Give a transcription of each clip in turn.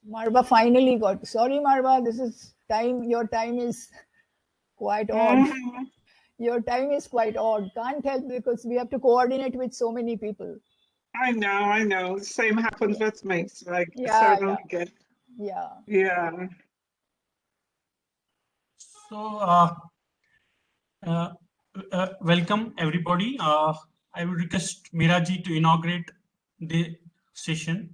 Marva finally got. Sorry, Marva, this is time. Your time is quite odd. Your time is quite odd. Can't help because we have to coordinate with so many people. I know. Same happens with me. So I Yeah, don't get. yeah. Yeah. So, welcome everybody. I would request Mirji to inaugurate the session.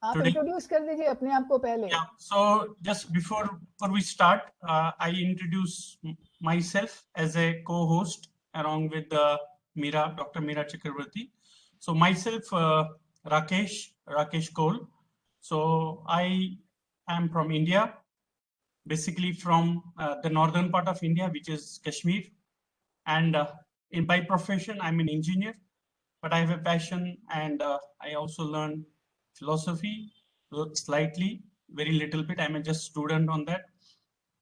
आप today. Introduce कर दीजिए अपने आप को पहले. Yeah. So just before we start, I introduce myself as a co-host along with Dr. Meera Chakrabarti. So myself, Rakesh Kaul. So I am from India, basically from the northern part of India, which is Kashmir. And by profession, I'm an engineer, but I have a passion, and I also learn philosophy slightly, very little bit. I'm a just student on that.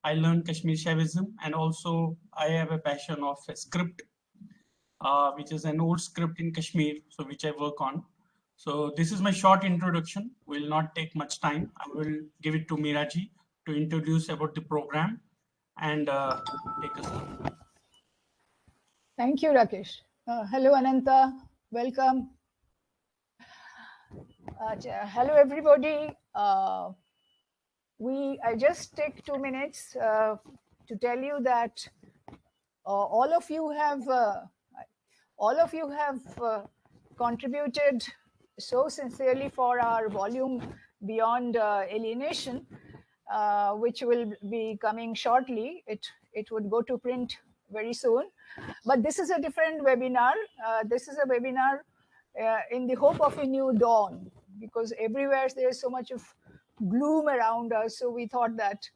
I learned Kashmir Shaivism, and also I have a passion of a script, which is an old script in Kashmir, so which I work on. So this is my short introduction. Will not take much time. I will give it to Mirji to introduce about the program and take us on. Thank you, Rakesh. Hello, Ananta. Welcome. Hello, everybody. I just take 2 minutes to tell you that all of you have contributed so sincerely for our volume Beyond Alienation, which will be coming shortly. It would go to print very soon, but this is a different webinar. This is a webinar in the hope of a new dawn, because everywhere there is so much of gloom around us. So we thought that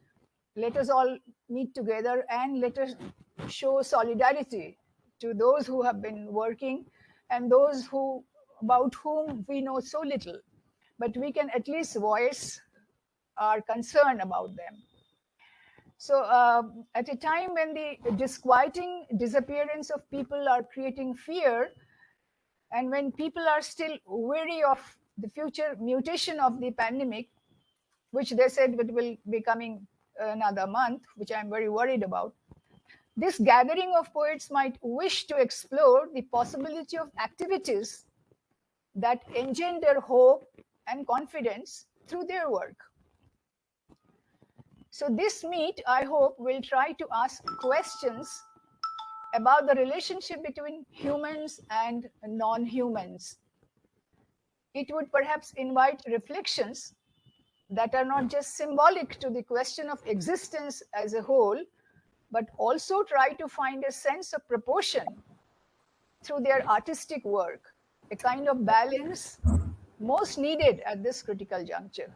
let us all meet together and let us show solidarity to those who have been working and those about whom we know so little, but we can at least voice our concern about them. So at a time when the disquieting disappearance of people are creating fear, and when people are still wary of the future mutation of the pandemic, which they said it will be coming another month, which I'm very worried about, this gathering of poets might wish to explore the possibility of activities that engender hope and confidence through their work. So this meet, I hope, will try to ask questions about the relationship between humans and non-humans. It would perhaps invite reflections that are not just symbolic to the question of existence as a whole, but also try to find a sense of proportion through their artistic work, a kind of balance most needed at this critical juncture.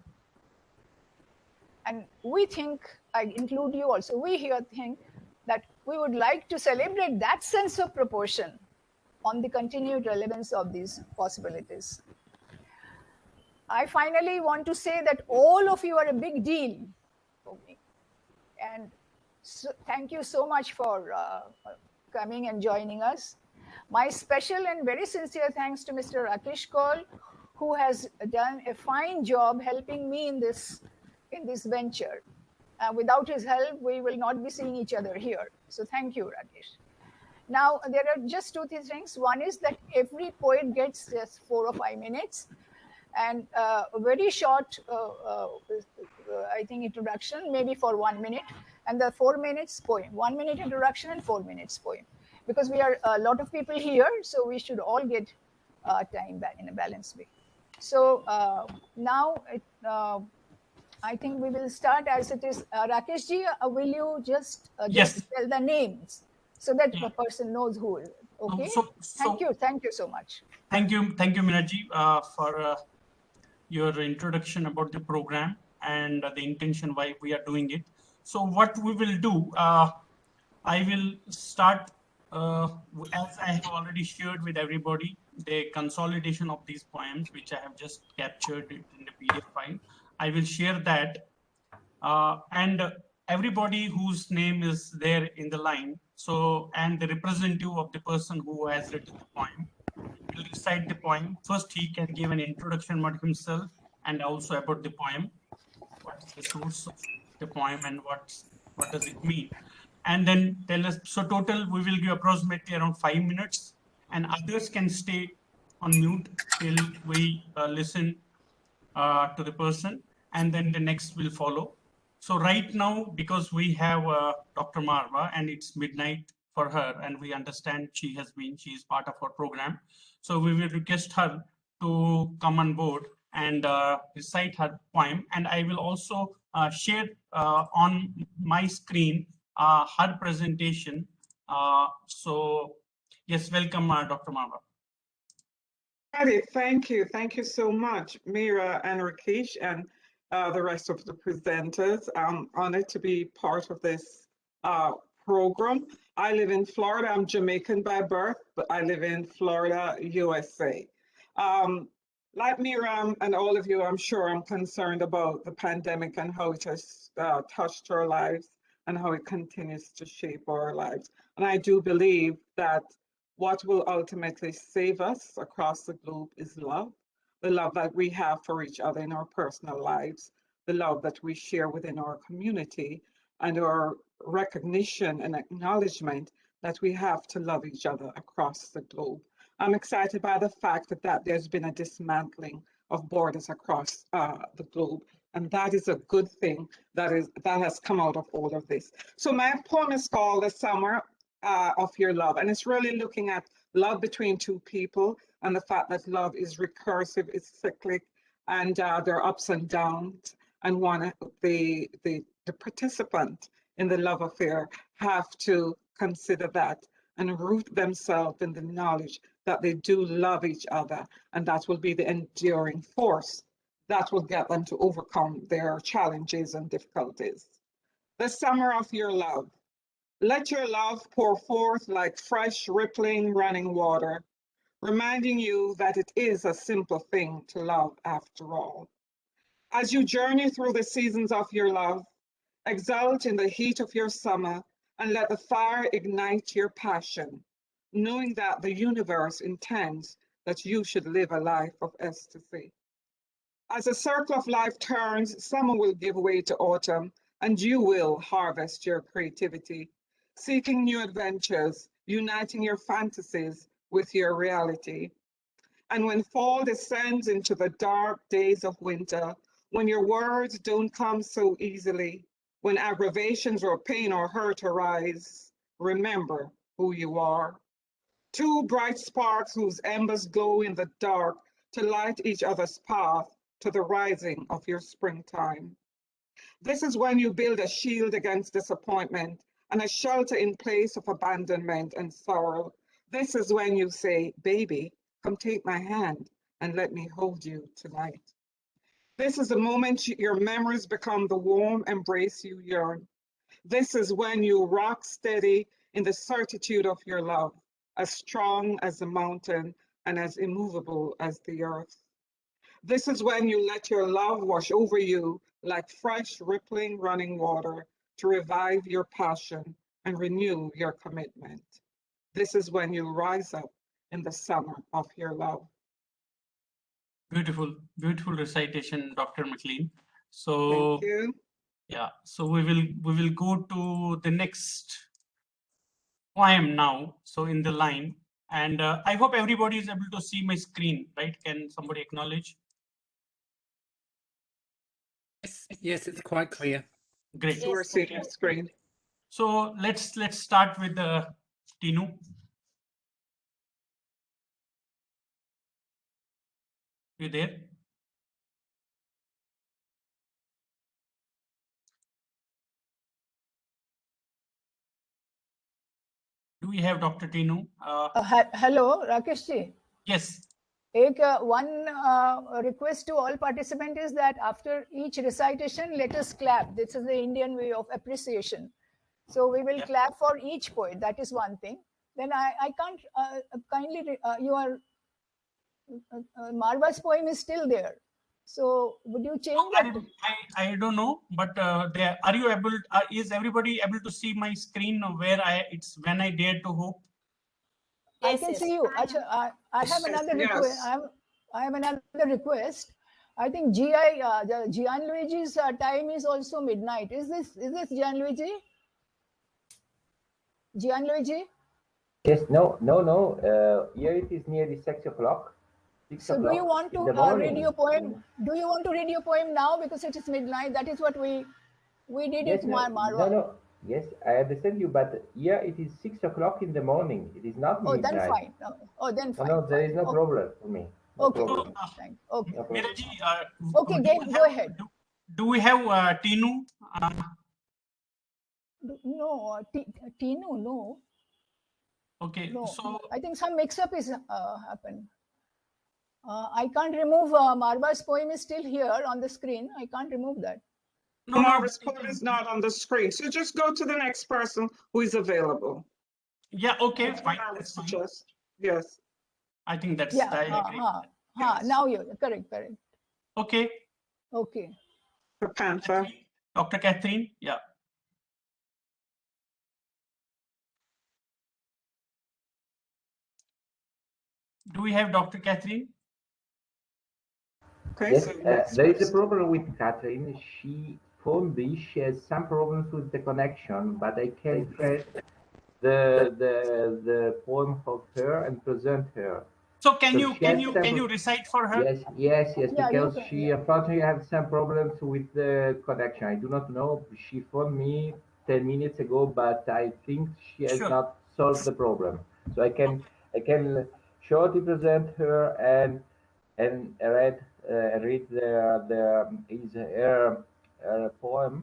And we think, I include you also, we here think that we would like to celebrate that sense of proportion on the continued relevance of these possibilities. I finally want to say that all of you are a big deal for me. And so thank you so much for coming and joining us. My special and very sincere thanks to Mr. Rakesh Kaul, who has done a fine job helping me in this venture. Without his help, we will not be seeing each other here. So thank you, Rakesh. Now, there are just two things. One is that every poet gets just 4 or 5 minutes, and a very short, I think, introduction, maybe for 1 minute, and the 4 minutes poem. 1 minute introduction and 4 minutes poem. Because we are a lot of people here, so we should all get time back in a balanced way. So now, I think we will start as it is. Rakesh ji, will you just tell the names so that the person knows who is? Okay. Thank you so much. Thank you, Mirji, for your introduction about the program and the intention why we are doing it. So what we will do, I will start as I have already shared with everybody the consolidation of these poems, which I have just captured in the PDF file. I will share that, and everybody whose name is there in the line, so, and the representative of the person who has written the poem will recite the poem. First, he can give an introduction about himself and also about the poem. the source of the poem and what does it mean, and then tell us. So total, we will give approximately around 5 minutes, and others can stay on mute till we listen to the person, and then the next will follow. So right now, because we have Dr. Marva and it's midnight for her, and we understand she is part of our program. So we will request her to come on board and recite her poem. And I will also share on my screen her presentation. So yes, welcome, Dr. Marva. Thank you. Thank you so much, Mira and Rakesh, and the rest of the presenters. I'm honored to be part of this program. I live in Florida. I'm Jamaican by birth, but I live in Florida, USA. Like Mira and all of you, I'm sure I'm concerned about the pandemic and how it has touched our lives and how it continues to shape our lives. And I do believe that what will ultimately save us across the globe is love, the love that we have for each other in our personal lives, the love that we share within our community, and our recognition and acknowledgement that we have to love each other across the globe. I'm excited by the fact that there's been a dismantling of borders across the globe, and that is a good thing that has come out of all of this. So my poem is called "The Summer of Your Love," and it's really looking at love between two people and the fact that love is recursive, it's cyclic, and there are ups and downs, and the participant in the love affair have to consider that and root themselves in the knowledge that they do love each other, and that will be the enduring force that will get them to overcome their challenges and difficulties. The summer of your love. Let your love pour forth like fresh, rippling, running water, reminding you that it is a simple thing to love after all. As you journey through the seasons of your love, exult in the heat of your summer and let the fire ignite your passion, knowing that the universe intends that you should live a life of ecstasy. As the circle of life turns, summer will give way to autumn, and you will harvest your creativity, seeking new adventures, uniting your fantasies with your reality. And when fall descends into the dark days of winter, when your words don't come so easily, when aggravations or pain or hurt arise, remember who you are. Two bright sparks whose embers glow in the dark to light each other's path to the rising of your springtime. This is when you build a shield against disappointment and a shelter in place of abandonment and sorrow. This is when you say, baby, come take my hand and let me hold you tonight. This is the moment your memories become the warm embrace you yearn. This is when you rock steady in the certitude of your love, as strong as the mountain and as immovable as the earth. This is when you let your love wash over you like fresh, rippling, running water to revive your passion and renew your commitment. This is when you rise up in the summer of your love. Beautiful, beautiful recitation, Dr. McLean. So Thank you. yeah, so we will go to the next poem now. So in the line, and I hope everybody is able to see my screen, right? Can somebody acknowledge? Yes, it's quite clear. Great. Yes, we're seeing your screen. So let's start with Tinu. You there? Do we have Dr. Tinu? Hello, Rakesh ji. Yes. One request to all participants is that after each recitation, let us clap. This is the Indian way of appreciation. So we will clap for each poet. That is one thing. Then I can't kindly, Marva's poem is still there. So would you change that? I don't know, but are you able? Is everybody able to see my screen where it's when I dare to hope? I can see you. I have another request. I have another request. I think the Gianluigi's time is also midnight. Is this Gianluigi? Gianluigi? Yes, no. Here it is nearly 6 o'clock. 6 So o'clock do you want to read your poem? Do you want to read your poem now because it is midnight? That is what we did Yes, it, Marwa. no. Yes, I understand you, but here it is 6 o'clock in the morning. It is not Oh, midnight. then fine. Oh, then fine. No, there is no okay. problem for me. No Okay, problem. thank you. Okay. No problem. Mirji, Okay, go ahead. Do we have Tinu? No, Tinu, no. Okay, No, so I think some mix-up is happened. I can't remove Marwa's poem is still here on the screen. I can't remove that. no, Marva's poem is not on the screen, so just go to the next person who is available. Yeah, okay, That's fine. what I would That's fine. suggest. Yes. I think that's Yeah, I agree. yes. Now you're correct. Okay. Okay. For Panther. Dr. Kathleen, yeah. Do we have Dr. Kathleen? Okay, Yes, so there is a problem with Catherine. She phoned me. She has some problems with the connection, but I can read the poem of her and present her. So can you recite for her? Yes, Yeah, because can, she unfortunately has some problems with the connection. I do not know. She phoned me 10 minutes ago, but I think she has not solved the problem. So I can shortly present her and read her poem.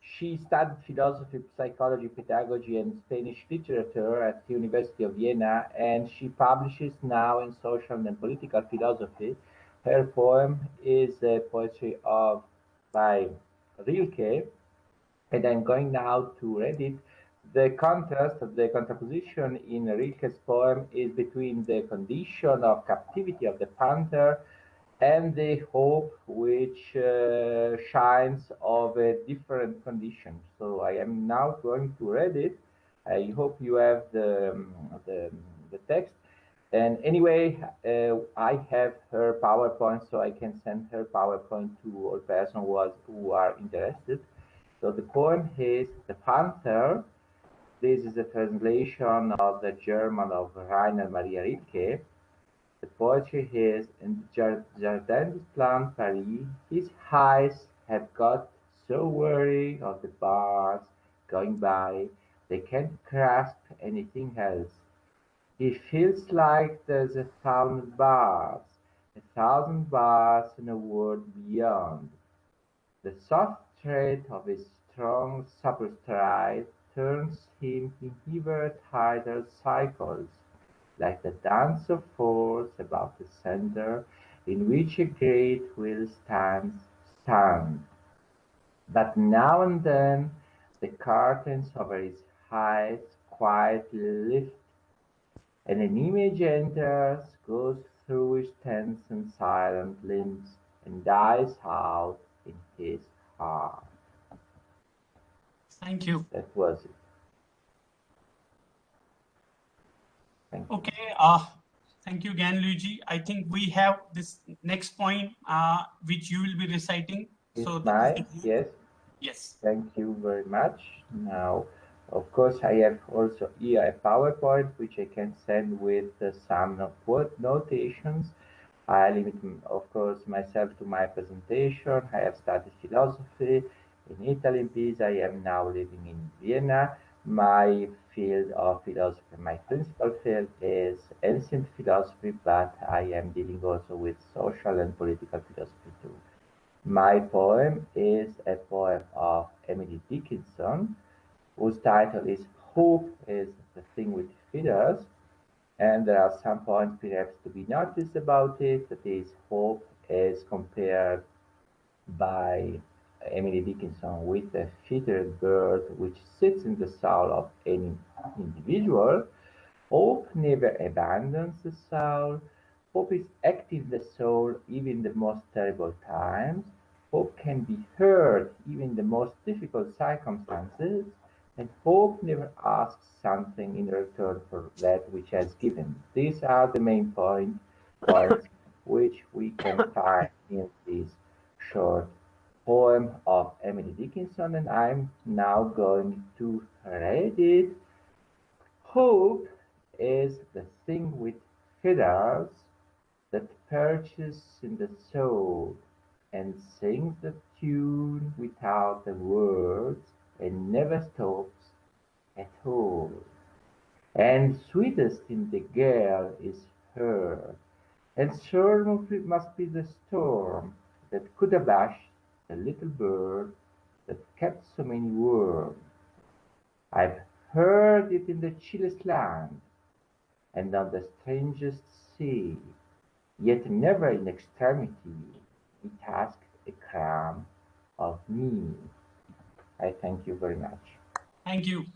She studied philosophy, psychology, pedagogy, and Spanish literature at the University of Vienna, and she publishes now in social and political philosophy. Her poem is poetry by Rilke, and I'm going now to read it. The contraposition in Rilke's poem is between the condition of captivity of the panther and the hope which shines of a different condition. So I am now going to read it. I hope you have the text. And anyway, I have her PowerPoint, so I can send her PowerPoint to all persons who are interested. So the poem is The Panther. This is a translation of the German of Rainer Maria Rilke. The poetry is in the Jardin des Plantes, Paris. His eyes have got so weary of the bars going by, they can't grasp anything else. He feels like there's 1,000 bars in a world beyond. The soft tread of his strong superstride turns him inward tidal cycles, like the dance of force about the center in which a great wheel stands. But now and then the curtains over his eyes quietly lift, and an image enters, goes through his tense and silent limbs, and dies out in his heart. Thank you. That was it. Thank you. Okay. Thank you, Gianluigi. I think we have this next point, which you will be reciting. So yes. Yes. Thank you very much. Now, of course, I have also here a PowerPoint which I can send with some notations. I limit, of course, myself to my presentation. I have studied philosophy in Italy, in Pisa. I am now living in Vienna. My field of philosophy, my principal field is ancient philosophy, but I am dealing also with social and political philosophy too. My poem is a poem of Emily Dickinson, whose title is Hope is the Thing Which Feeds Us. And there are some points perhaps to be noticed about it. That is, hope is compared by Emily Dickinson with a feathered bird which sits in the soul of any individual. Hope never abandons the soul. Hope is active in the soul even in the most terrible times. Hope can be heard even in the most difficult circumstances. And hope never asks something in return for that which has given. These are the main points which we can find in this short poem of Emily Dickinson, and I'm now going to read it. Hope is the thing with feathers that perches in the soul and sings the tune without a word and never stops at all. And sweetest in the gale is her, and sure must be the storm that could abash the little bird that kept so many worms. I've heard it in the chillest land, and on the strangest sea, yet never in extremity it asked a crumb of me. I thank you very much. Thank you.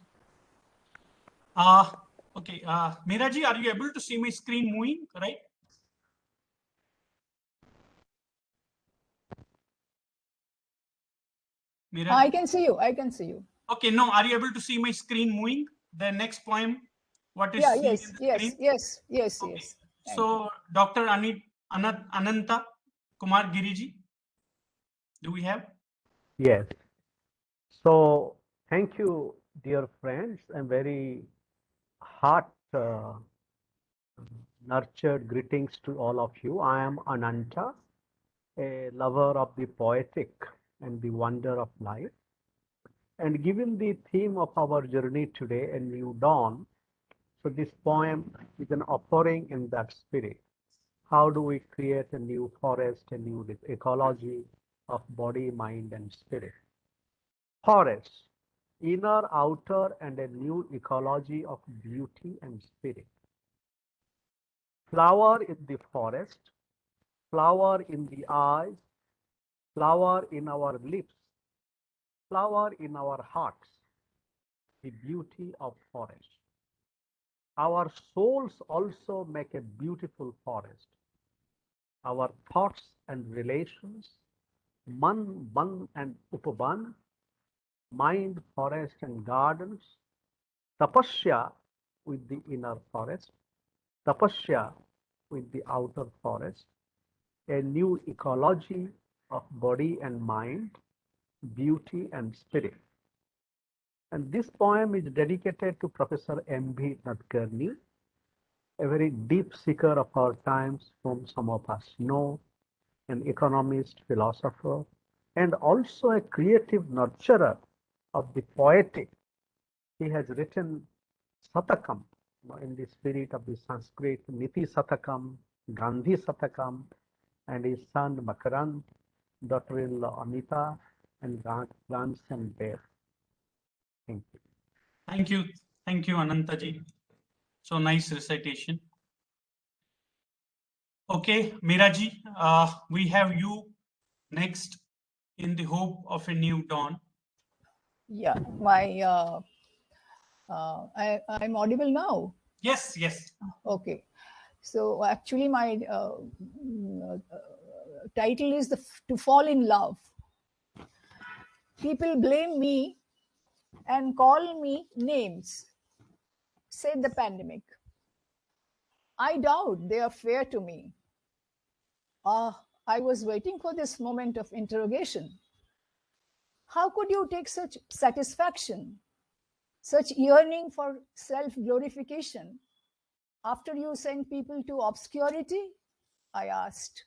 Okay, Mirji, are you able to see my screen moving, right? Mirji? I can see you. I can see you. Okay, no, are you able to see my screen moving? The next poem, what is Yeah, seen yes, in the yes, screen? yes, yes, Okay. yes. Thank So, Dr. Anantakumar Giriji, do we have? Yes. So thank you, dear friends, and very heart nurtured greetings to all of you. I am Ananta, a lover of the poetic and the wonder of life. And given the theme of our journey today, a new dawn, so this poem is an offering in that spirit. How do we create a new forest, a new ecology of body, mind, and spirit? Forest, inner, outer, and a new ecology of beauty and spirit. Flower in the forest, flower in the eyes, flower in our lips, flower in our hearts, the beauty of forest. Our souls also make a beautiful forest. Our thoughts and relations, man, ban, and upaban, mind, forest, and gardens, tapasya with the inner forest, tapasya with the outer forest, a new ecology of body and mind, beauty and spirit. And this poem is dedicated to Professor M.B. Nadkarni, a very deep seeker of our times, whom some of us know, an economist, philosopher, and also a creative nurturer of the poetic. He has written Satakam, in the spirit of the Sanskrit Niti Satakam, Gandhi Satakam, and his son Makarand, daughter-in-law Amita, and grandson Bear. Thank you. Thank you. Thank you, Anantaji. So nice recitation. Okay, Miraji, we have you next in the hope of a new dawn. Yeah, I'm audible now. Yes, yes. Okay, so actually my title is To Fall in Love. People blame me and call me names, said the pandemic. I doubt they are fair to me. I was waiting for this moment of interrogation. How could you take such satisfaction, such yearning for self-glorification after you sent people to obscurity? I asked.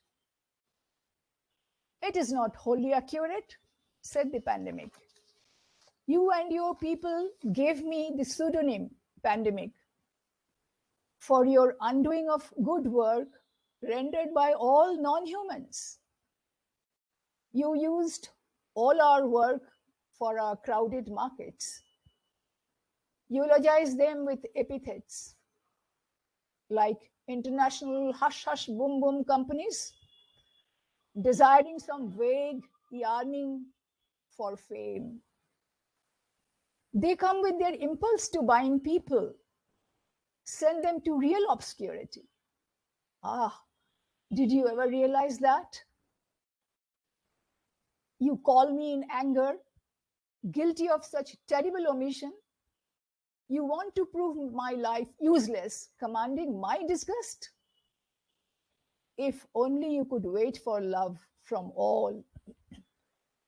It is not wholly accurate, said the pandemic. You and your people gave me the pseudonym pandemic for your undoing of good work rendered by all non-humans. You used all our work for our crowded markets. Eulogized them with epithets like international hush-hush boom-boom companies, desiring some vague yearning for fame. They come with their impulse to bind people, send them to real obscurity. Did you ever realize that? You call me in anger, guilty of such terrible omission. You want to prove my life useless, commanding my disgust. If only you could wait for love from all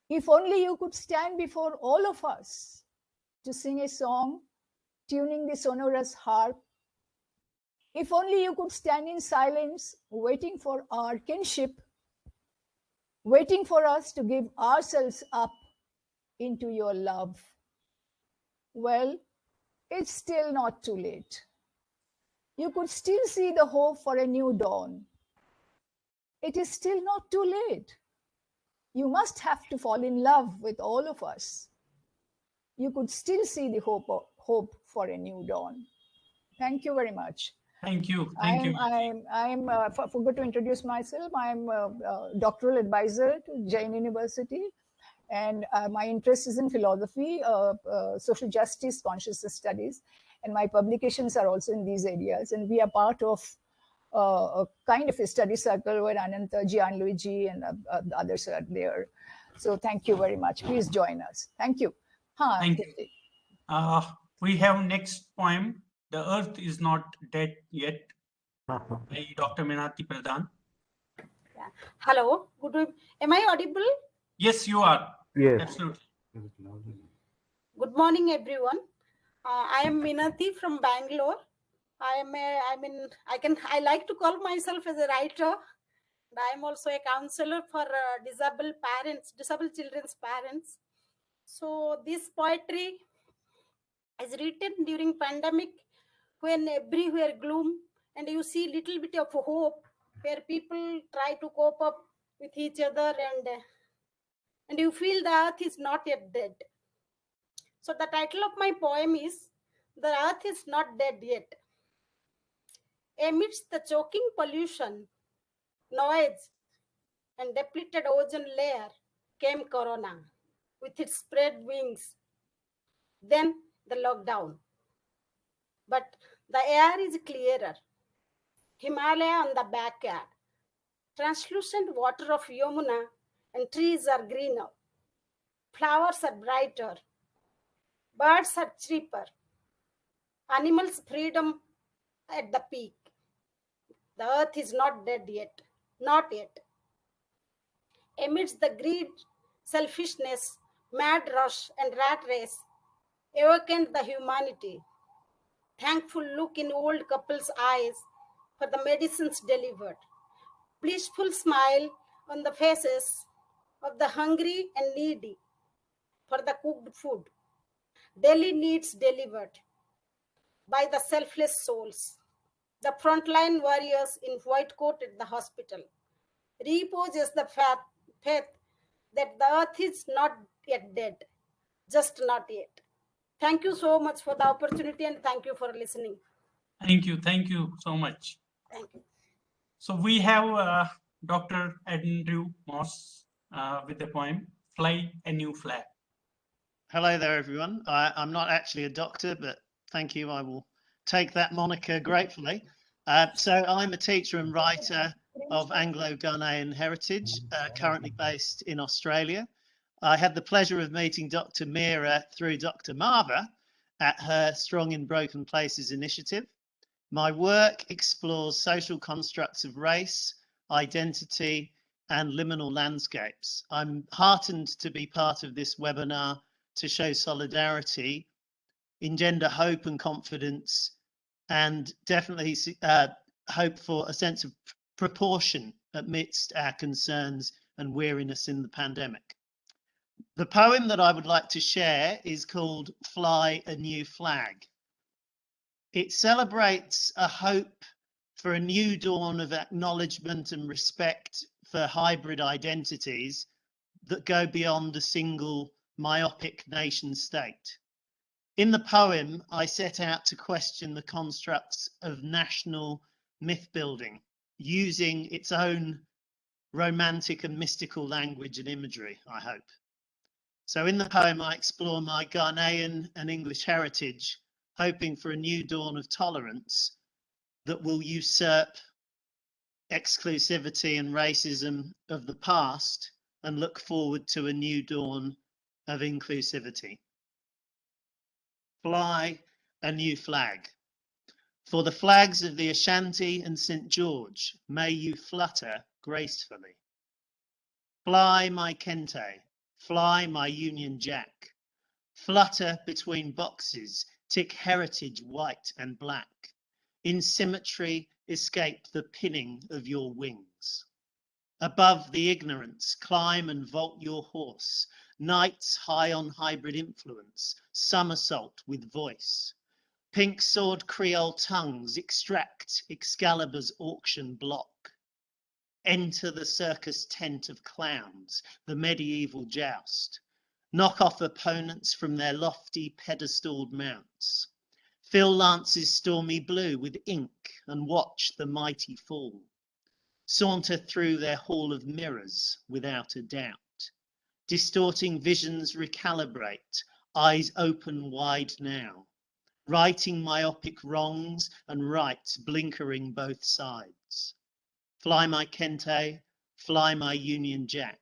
If only you could stand before all of us to sing a song, tuning the sonorous harp. If only you could stand in silence, waiting for our kinship, waiting for us to give ourselves up into your love. Well, it's still not too late. You could still see the hope for a new dawn. It is still not too late. You must have to fall in love with all of us. You could still see the hope for a new dawn. Thank you very much. Thank you. Thank you. Forgot to introduce myself. I'm a doctoral advisor to Jain University, and my interest is in philosophy, social justice, consciousness studies, and my publications are also in these areas. And we are part of a kind of a study circle where Ananta, Gianluigi, and others are there. So thank you very much. Please join us. Thank you. Thank you. We have next poem, The Earth is Not Dead Yet, by Dr. Minati Pradhan. Yeah. Hello. Am I audible? Yes, you are. Yes. Absolutely. Good morning, everyone. I am Minati from Bangalore. I like to call myself as a writer. And I am also a counselor for disabled children's parents. So this poetry is written during pandemic, when everywhere gloom, and you see little bit of hope, where people try to cope up with each other, and you feel the earth is not yet dead. So the title of my poem is The Earth is Not Dead Yet. Amidst the choking pollution, noise, and depleted ozone layer came Corona with its spread wings. Then the lockdown. But the air is clearer. Himalaya on the backyard. Translucent water of Yamuna, and trees are greener. Flowers are brighter. Birds are cheaper. Animals' freedom at the peak. The earth is not dead yet. Not yet. Amidst the greed, selfishness, mad rush, and rat race, awakened the humanity. Thankful look in old couples' eyes for the medicines delivered. Blissful smile on the faces of the hungry and needy for the cooked food. Daily needs delivered by the selfless souls. The frontline warriors in white coat at the hospital. Reposes the faith that the earth is not yet dead, just not yet. Thank you so much for the opportunity, and thank you for listening. Thank you. Thank you so much. Thank you. So we have Dr. Andrew Moss with the poem, Fly a New Flag. Hello there, everyone. I'm not actually a doctor, but thank you. I will take that moniker gratefully. So I'm a teacher and writer of Anglo-Ghanaian heritage, currently based in Australia. I had the pleasure of meeting Dr. Mira through Dr. Marva at her Strong in Broken Places initiative. My work explores social constructs of race, identity, and liminal landscapes. I'm heartened to be part of this webinar to show solidarity, engender hope and confidence, and definitely hope for a sense of proportion amidst our concerns and weariness in the pandemic. The poem that I would like to share is called Fly a New Flag. It celebrates a hope for a new dawn of acknowledgement and respect for hybrid identities that go beyond a single myopic nation state. In the poem, I set out to question the constructs of national myth building, using its own romantic and mystical language and imagery, I hope. So in the poem, I explore my Ghanaian and English heritage, hoping for a new dawn of tolerance that will usurp exclusivity and racism of the past and look forward to a new dawn of inclusivity. Fly a new flag. For the flags of the Ashanti and St. George, may you flutter gracefully. Fly, my kente, Fly, my Union Jack. Flutter between boxes, tick heritage white and black. In symmetry, escape the pinning of your wings. Above the ignorance, climb and vault your horse. Knights high on hybrid influence, somersault with voice. Pink sword Creole tongues extract Excalibur's auction block. Enter the circus tent of clowns, the medieval joust. Knock off opponents from their lofty pedestaled mounts. Fill lances stormy blue with ink and watch the mighty fall. Saunter through their hall of mirrors without a doubt. Distorting visions recalibrate, eyes open wide now. Righting myopic wrongs and rights blinkering both sides. Fly my Kente, fly my Union Jack.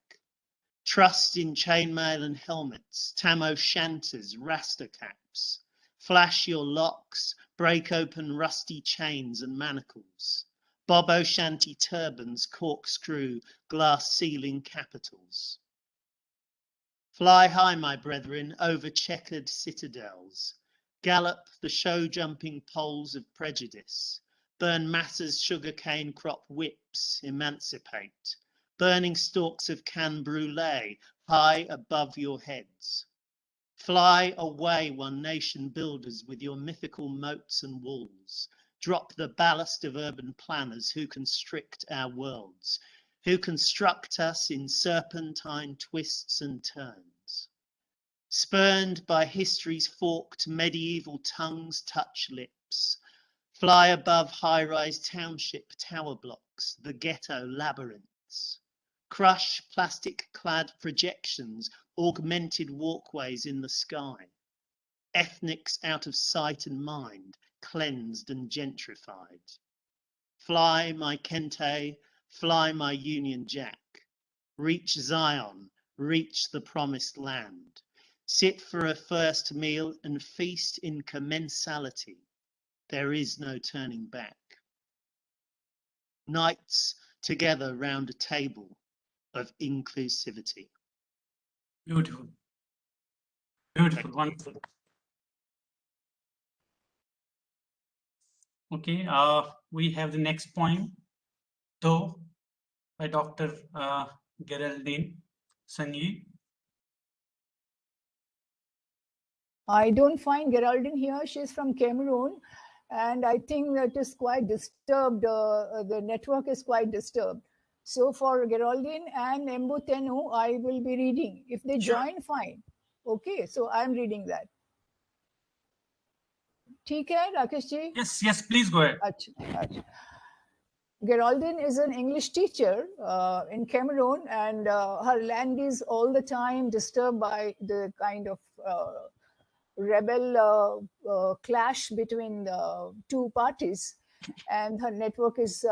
Trust in chainmail and helmets, tam o' shanters, rasta caps. Flash your locks, break open rusty chains and manacles. Bob O'Shanty turbans corkscrew glass ceiling capitals. Fly high, my brethren, over checkered citadels. Gallop the show-jumping poles of prejudice. Burn masses sugarcane crop whips, emancipate. Burning stalks of can brulee high above your heads. Fly away, one nation builders, with your mythical moats and walls. Drop the ballast of urban planners who constrict our worlds, who construct us in serpentine twists and turns. Spurned by history's forked medieval tongues touch lips. Fly above high-rise township tower blocks, the ghetto labyrinths. Crush plastic-clad projections, augmented walkways in the sky. Ethnics out of sight and mind, cleansed and gentrified. Fly, my Kente, fly, my Union Jack. Reach Zion, reach the promised land. Sit for a first meal and feast in commensality. There is no turning back. Nights together round a table of inclusivity. Beautiful. Beautiful, wonderful. Okay, we have the next poem, though, by Dr. Geraldine Sanghi. I don't find Geraldine here. She's from Cameroon, and I think that is quite disturbed. The network is quite disturbed. So for Geraldine and Mbutenu, I will be reading. If they join, fine. Okay, so I'm reading that. ठीक है Rakesh ji? Yes, please go ahead. अच्छा. Geraldine is an English teacher in Cameroon, and her land is all the time disturbed by the kind of rebel clash between the two parties, and her network is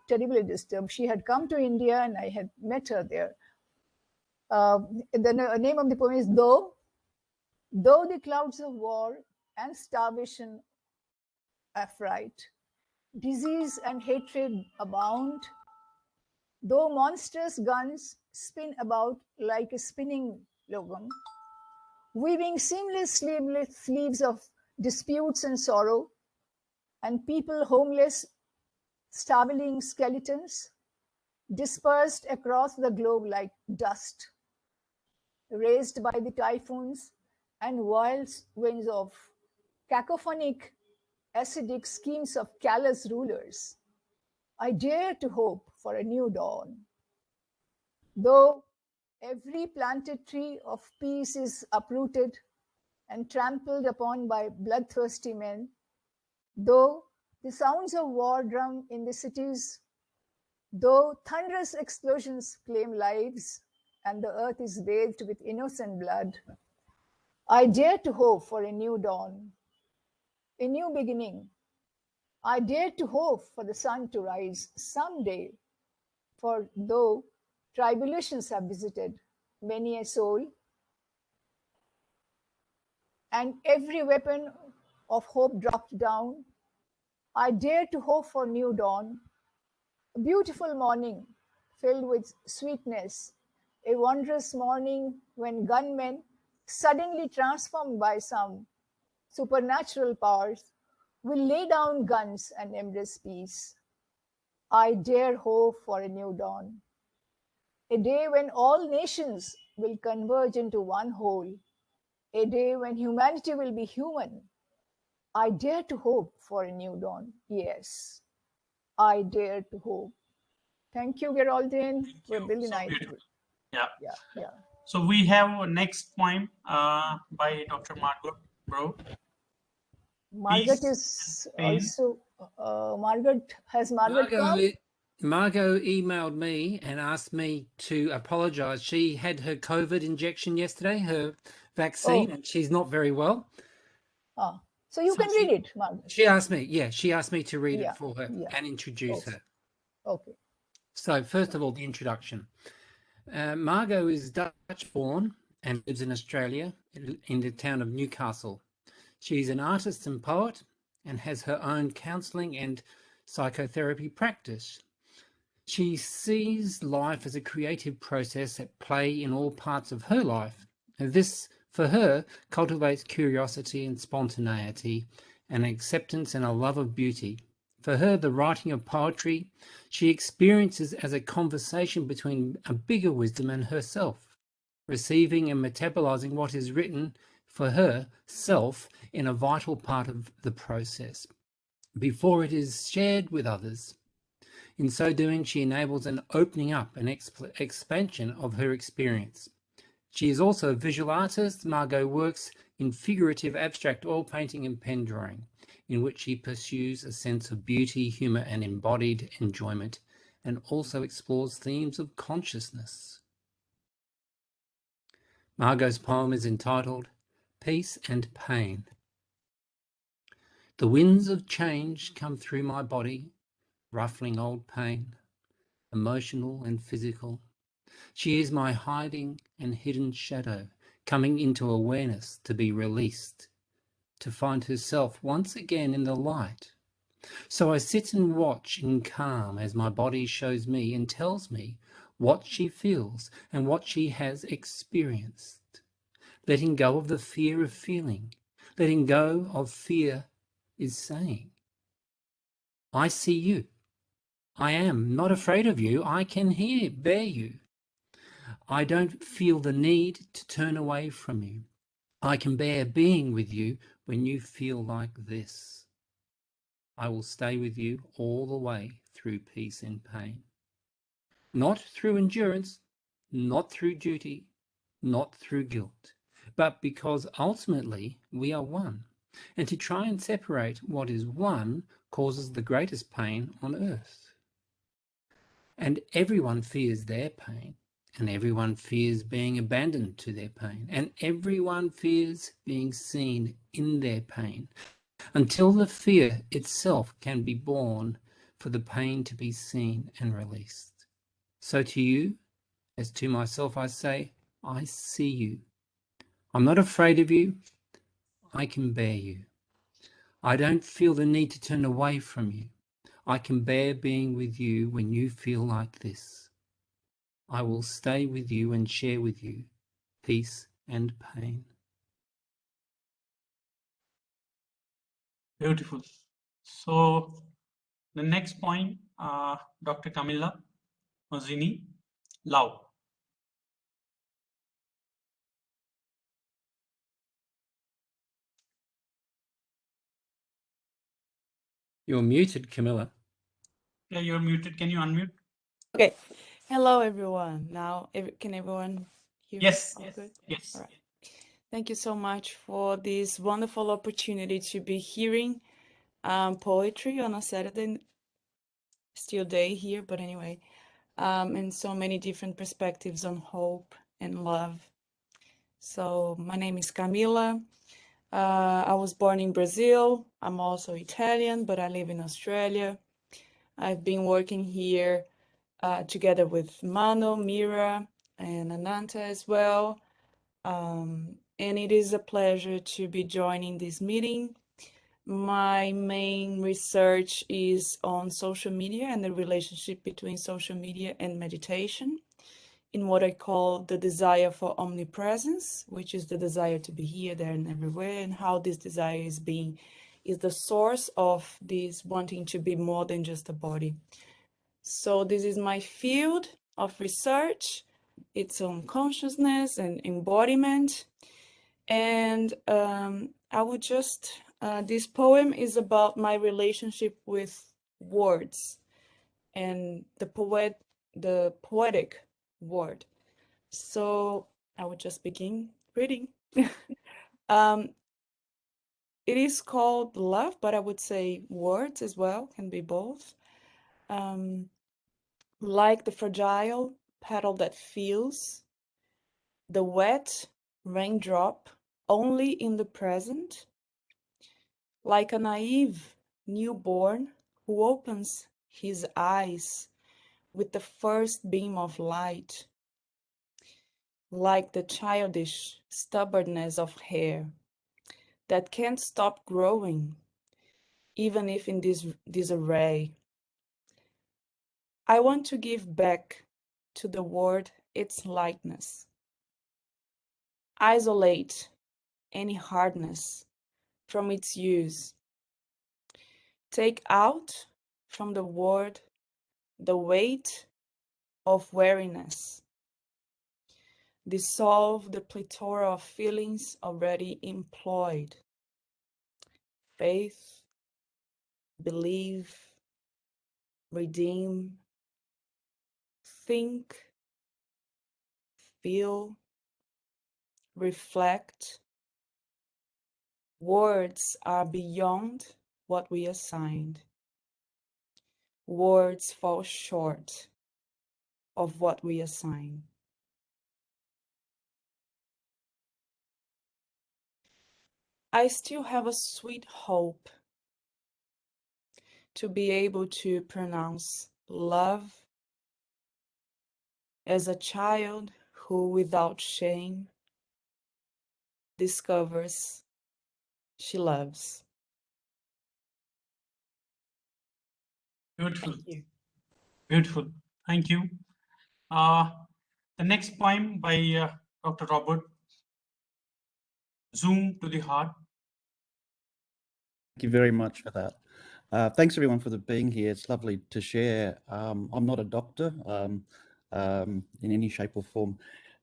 terribly disturbed. She had come to India, and I had met her there. The name of the poem is Though the clouds of war and starvation affright, disease and hatred abound, though monstrous guns spin about like a spinning logum, weaving seamless sleeves of disputes and sorrow, and people homeless, starveling skeletons, dispersed across the globe like dust, raised by the typhoons and wild winds of cacophonic, acidic schemes of callous rulers. I dare to hope for a new dawn. Though every planted tree of peace is uprooted and trampled upon by bloodthirsty men, though the sounds of war drum in the cities, though thunderous explosions claim lives and the earth is bathed with innocent blood, I dare to hope for a new dawn, a new beginning. I dare to hope for the sun to rise someday, for though tribulations have visited many a soul, and every weapon of hope dropped down, I dare to hope for new dawn, a beautiful morning filled with sweetness A wondrous morning when gunmen, suddenly transformed by some supernatural powers, will lay down guns and embrace peace. I dare hope for a new dawn, a day when all nations will converge into one whole, a day when humanity will be human. I dare to hope for a new dawn. Yes, I dare to hope. Thank you, Geraldine, for a really So nice. beautiful. Yeah. Yeah. So we have a next poem by Dr. Margot, bro. Margot Peace is and pain. also, has Margot come? Margot emailed me and asked me to apologize. She had her COVID injection yesterday, her vaccine, and she's not very well. So you can read it, Margot. She asked me to read it for her Yeah. and introduce her. Okay. So first of all, the introduction. Margot is Dutch born and lives in Australia in the town of Newcastle. She's an artist and poet and has her own counselling and psychotherapy practice. She sees life as a creative process at play in all parts of her life. And this, for her, cultivates curiosity and spontaneity, and acceptance and a love of beauty. For her, the writing of poetry she experiences as a conversation between a bigger wisdom and herself, receiving and metabolizing what is written for her self in a vital part of the process before it is shared with others. In so doing, she enables an opening up and expansion of her experience. She is also a visual artist. Margot works in figurative abstract oil painting and pen drawing, in which she pursues a sense of beauty, humour and embodied enjoyment, and also explores themes of consciousness. Margot's poem is entitled Peace and Pain. The winds of change come through my body, ruffling old pain, emotional and physical. She is my hiding and hidden shadow, coming into awareness to be released, to find herself once again in the light. So I sit and watch in calm as my body shows me and tells me what she feels and what she has experienced. Letting go of the fear of feeling, letting go of fear is saying, I see you. I am not afraid of you. I can bear you. I don't feel the need to turn away from you. I can bear being with you when you feel like this. I will stay with you all the way through peace and pain. Not through endurance, not through duty, not through guilt, but because ultimately we are one. And to try and separate what is one causes the greatest pain on earth. And everyone fears their pain. And everyone fears being abandoned to their pain. And everyone fears being seen in their pain. Until the fear itself can be born for the pain to be seen and released. So to you, as to myself, I say, I see you. I'm not afraid of you. I can bear you. I don't feel the need to turn away from you. I can bear being with you when you feel like this. I will stay with you and share with you peace and pain. Beautiful. So the next point, Dr. Camilla Mazzini, Love. You're muted, Camilla. Yeah, you're muted. Can you unmute? Okay. Hello, everyone. Now, can everyone hear Yes. me? Good? Yes. All right. Thank you so much for this wonderful opportunity to be hearing poetry on a Saturday, still day here, but anyway, and so many different perspectives on hope and love. So my name is Camilla. I was born in Brazil. I'm also Italian, but I live in Australia. I've been working here together with Mano, Mira, and Ananta as well. And it is a pleasure to be joining this meeting. My main research is on social media and the relationship between social media and meditation. in what I call the desire for omnipresence, which is the desire to be here, there, and everywhere, and how this desire is the source of this wanting to be more than just a body. So this is my field of research. It's on consciousness and embodiment. And I would just, this poem is about my relationship with words and the poetic word. So I would just begin reading. It is called love, but I would say words as well, can be both. Like the fragile petal that feels the wet raindrop only in the present, like a naive newborn who opens his eyes with the first beam of light, like the childish stubbornness of hair that can't stop growing, even if in this disarray. I want to give back to the word its lightness. Isolate any hardness from its use. Take out from the word the weight of weariness. Dissolve the plethora of feelings already employed. Faith, believe, redeem, think, feel, reflect. Words are beyond what we assigned. Words fall short of what we assign. I still have a sweet hope to be able to pronounce love as a child who, without shame, discovers she loves. Beautiful. Thank you. Beautiful. Thank you. The next poem by Dr. Robert, Zoom to the Heart. Thank you very much for that. Thanks everyone for being here. It's lovely to share. I'm not a doctor in any shape or form.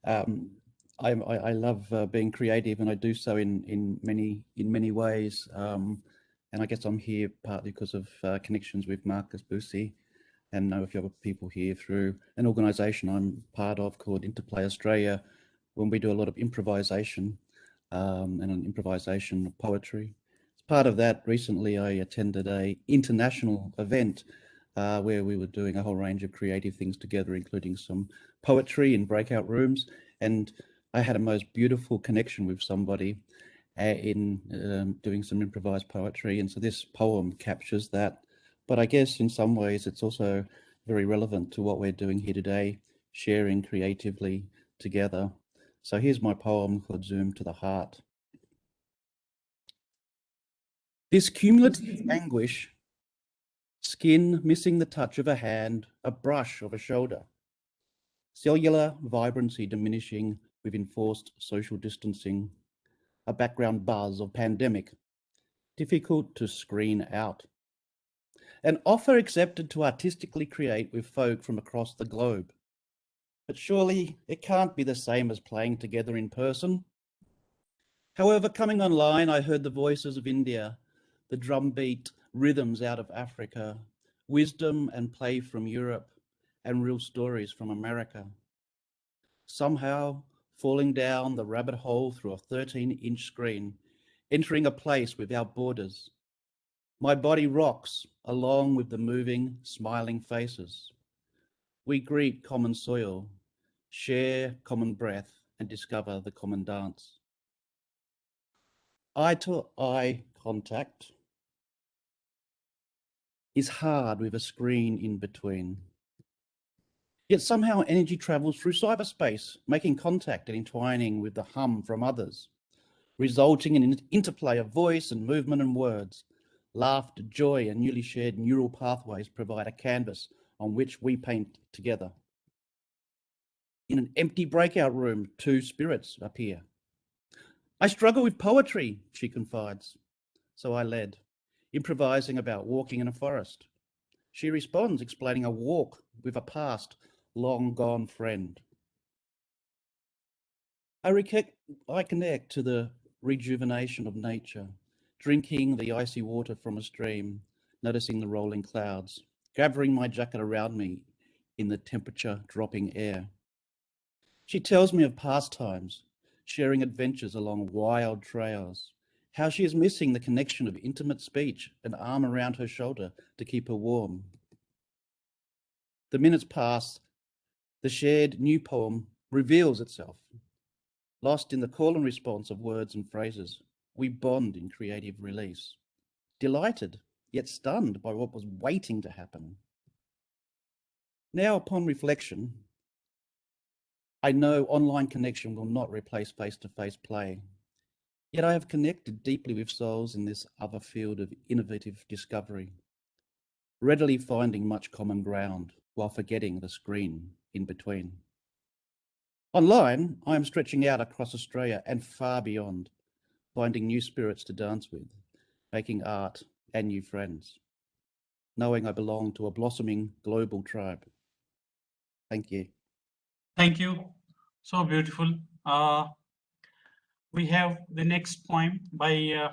I love being creative, and I do so in many ways. And I guess I'm here partly because of connections with Marcus Busi, and know a few other people here through an organisation I'm part of called Interplay Australia, when we do a lot of improvisation and an improvisation of poetry. As part of that, recently I attended an international event where we were doing a whole range of creative things together, including some poetry in breakout rooms. And I had a most beautiful connection with somebody in doing some improvised poetry. And so this poem captures that. But I guess in some ways it's also very relevant to what we're doing here today, sharing creatively together. So here's my poem called Zoom to the Heart. This cumulative anguish, skin missing the touch of a hand, a brush of a shoulder, cellular vibrancy diminishing with enforced social distancing, a background buzz of pandemic, difficult to screen out. An offer accepted to artistically create with folk from across the globe. But surely it can't be the same as playing together in person. However, coming online, I heard the voices of India, the drumbeat rhythms out of Africa, wisdom and play from Europe, and real stories from America. Somehow, falling down the rabbit hole through a 13-inch screen, entering a place without borders. My body rocks along with the moving, smiling faces. We greet common soil, share common breath, and discover the common dance. Eye-to-eye contact is hard with a screen in between. Yet somehow energy travels through cyberspace, making contact and entwining with the hum from others, resulting in an interplay of voice and movement and words. Laughter, joy, and newly shared neural pathways provide a canvas on which we paint together. In an empty breakout room, two spirits appear. I struggle with poetry, she confides. So I led, improvising about walking in a forest. She responds, explaining a walk with a past, long gone friend. I connect to the rejuvenation of nature, drinking the icy water from a stream, noticing the rolling clouds, gathering my jacket around me in the temperature dropping air. She tells me of past times, sharing adventures along wild trails, how she is missing the connection of intimate speech, an arm around her shoulder to keep her warm. The minutes pass, the shared new poem reveals itself. Lost in the call and response of words and phrases, we bond in creative release. Delighted, yet stunned by what was waiting to happen. Now, upon reflection, I know online connection will not replace face-to-face play. Yet I have connected deeply with souls in this other field of innovative discovery, readily finding much common ground while forgetting the screen in between. Online, I am stretching out across Australia and far beyond, finding new spirits to dance with, making art and new friends, knowing I belong to a blossoming global tribe. Thank you. Thank you. So beautiful. We have the next poem by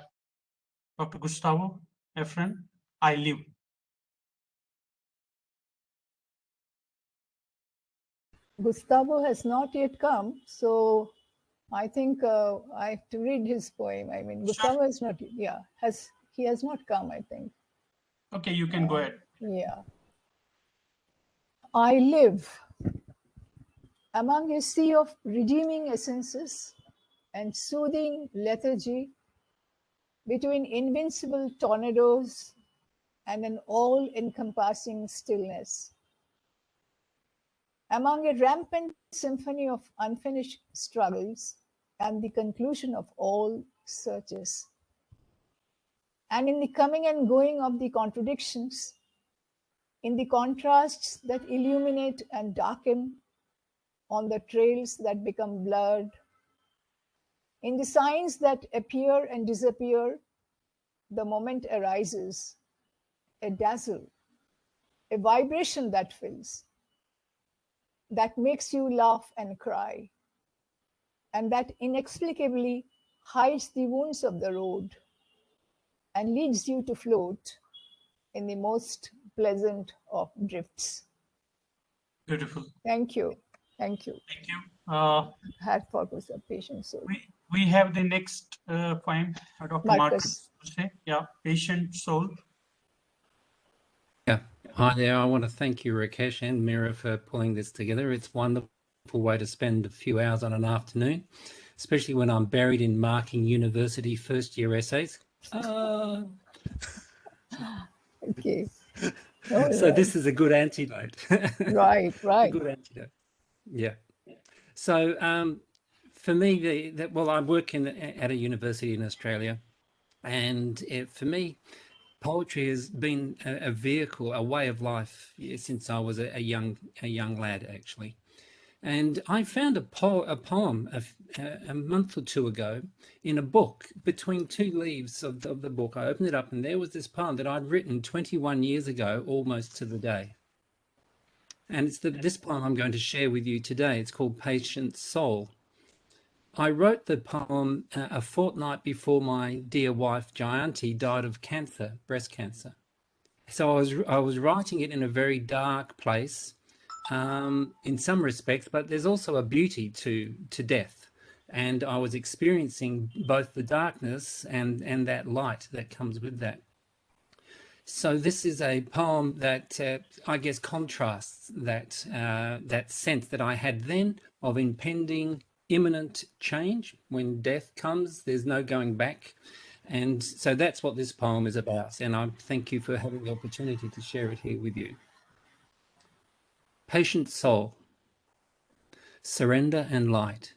Dr. Gustavo, a friend, I Live. Gustavo has not yet come, so I think I have to read his poem. I mean, Gustavo has not, yeah, he has not come, I think. Okay, you can go ahead. Yeah. I live among a sea of redeeming essences and soothing lethargy, between invincible tornadoes and an all-encompassing stillness. Among a rampant symphony of unfinished struggles and the conclusion of all searches. And in the coming and going of the contradictions, in the contrasts that illuminate and darken, on the trails that become blurred, in the signs that appear and disappear, the moment arises, a dazzle, a vibration that fills, that makes you laugh and cry, and that inexplicably hides the wounds of the road and leads you to float in the most pleasant of drifts. Beautiful. Thank you. Thank you. Thank you. Had focus of patient soul. We have the next poem, Dr. Marcus. Marcus. Yeah, Patient Soul. Yeah. Hi there. I want to thank you, Rakesh and Mira, for pulling this together. It's a wonderful way to spend a few hours on an afternoon, especially when I'm buried in marking university first-year essays. Okay. So this is a good antidote. Right. A good antidote. Yeah. So for me, well, I work at a university in Australia, and for me, poetry has been a vehicle, a way of life since I was a young lad, actually. And I found a poem a month or two ago in a book, between two leaves of the book. I opened it up and there was this poem that I'd written 21 years ago, almost to the day. And it's this poem I'm going to share with you today. It's called Patient Soul. I wrote the poem a fortnight before my dear wife, Jayanti, died of cancer, breast cancer. So I was writing it in a very dark place, in some respects, but there's also a beauty to death. And I was experiencing both the darkness and that light that comes with that. So this is a poem that I guess contrasts that sense that I had then of impending imminent change. When death comes, there's no going back. And so that's what this poem is about. And I thank you for having the opportunity to share it here with you. Patient soul, surrender and light.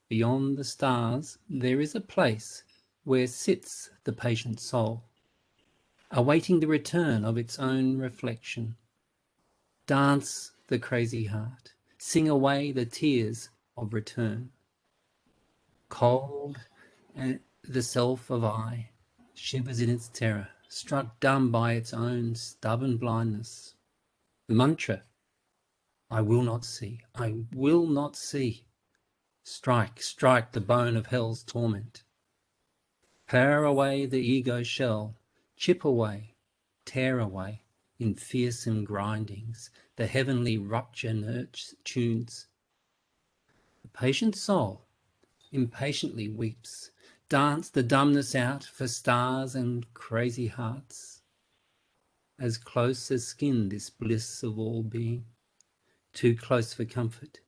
Beyond the stars, there is a place where sits the patient soul, awaiting the return of its own reflection. Dance the crazy heart, sing away the tears of return. Cold and the self of I shivers in its terror, struck dumb by its own stubborn blindness. The mantra, I will not see, I will not see. Strike, strike the bone of hell's torment. Pare away the ego shell, chip away, tear away, in fearsome grindings, the heavenly rupture tunes. The patient soul impatiently weeps, dance the dumbness out for stars and crazy hearts. As close as skin this bliss of all being, too close for comfort,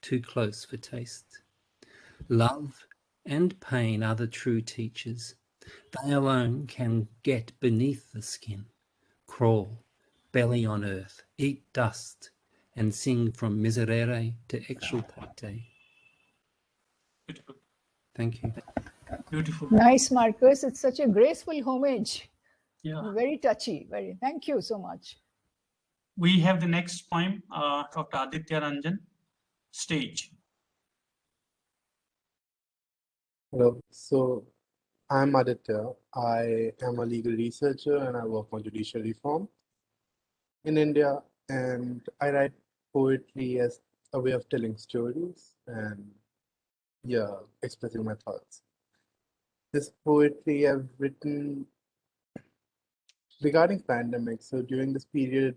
too close for taste. Love and pain are the true teachers. They alone can get beneath the skin, crawl, belly on earth, eat dust, and sing from miserere to exultate. Beautiful. Thank you. Beautiful. Nice, Marcus. It's such a graceful homage. Yeah. Very touchy. Very. Thank you so much. We have the next poem, Dr. Aditya Ranjan, Stage. Hello. So I'm Aditya. I am a legal researcher and I work on judicial reform in India. And I write poetry as a way of telling stories and, yeah, expressing my thoughts. This poetry I've written regarding pandemic. So during this period,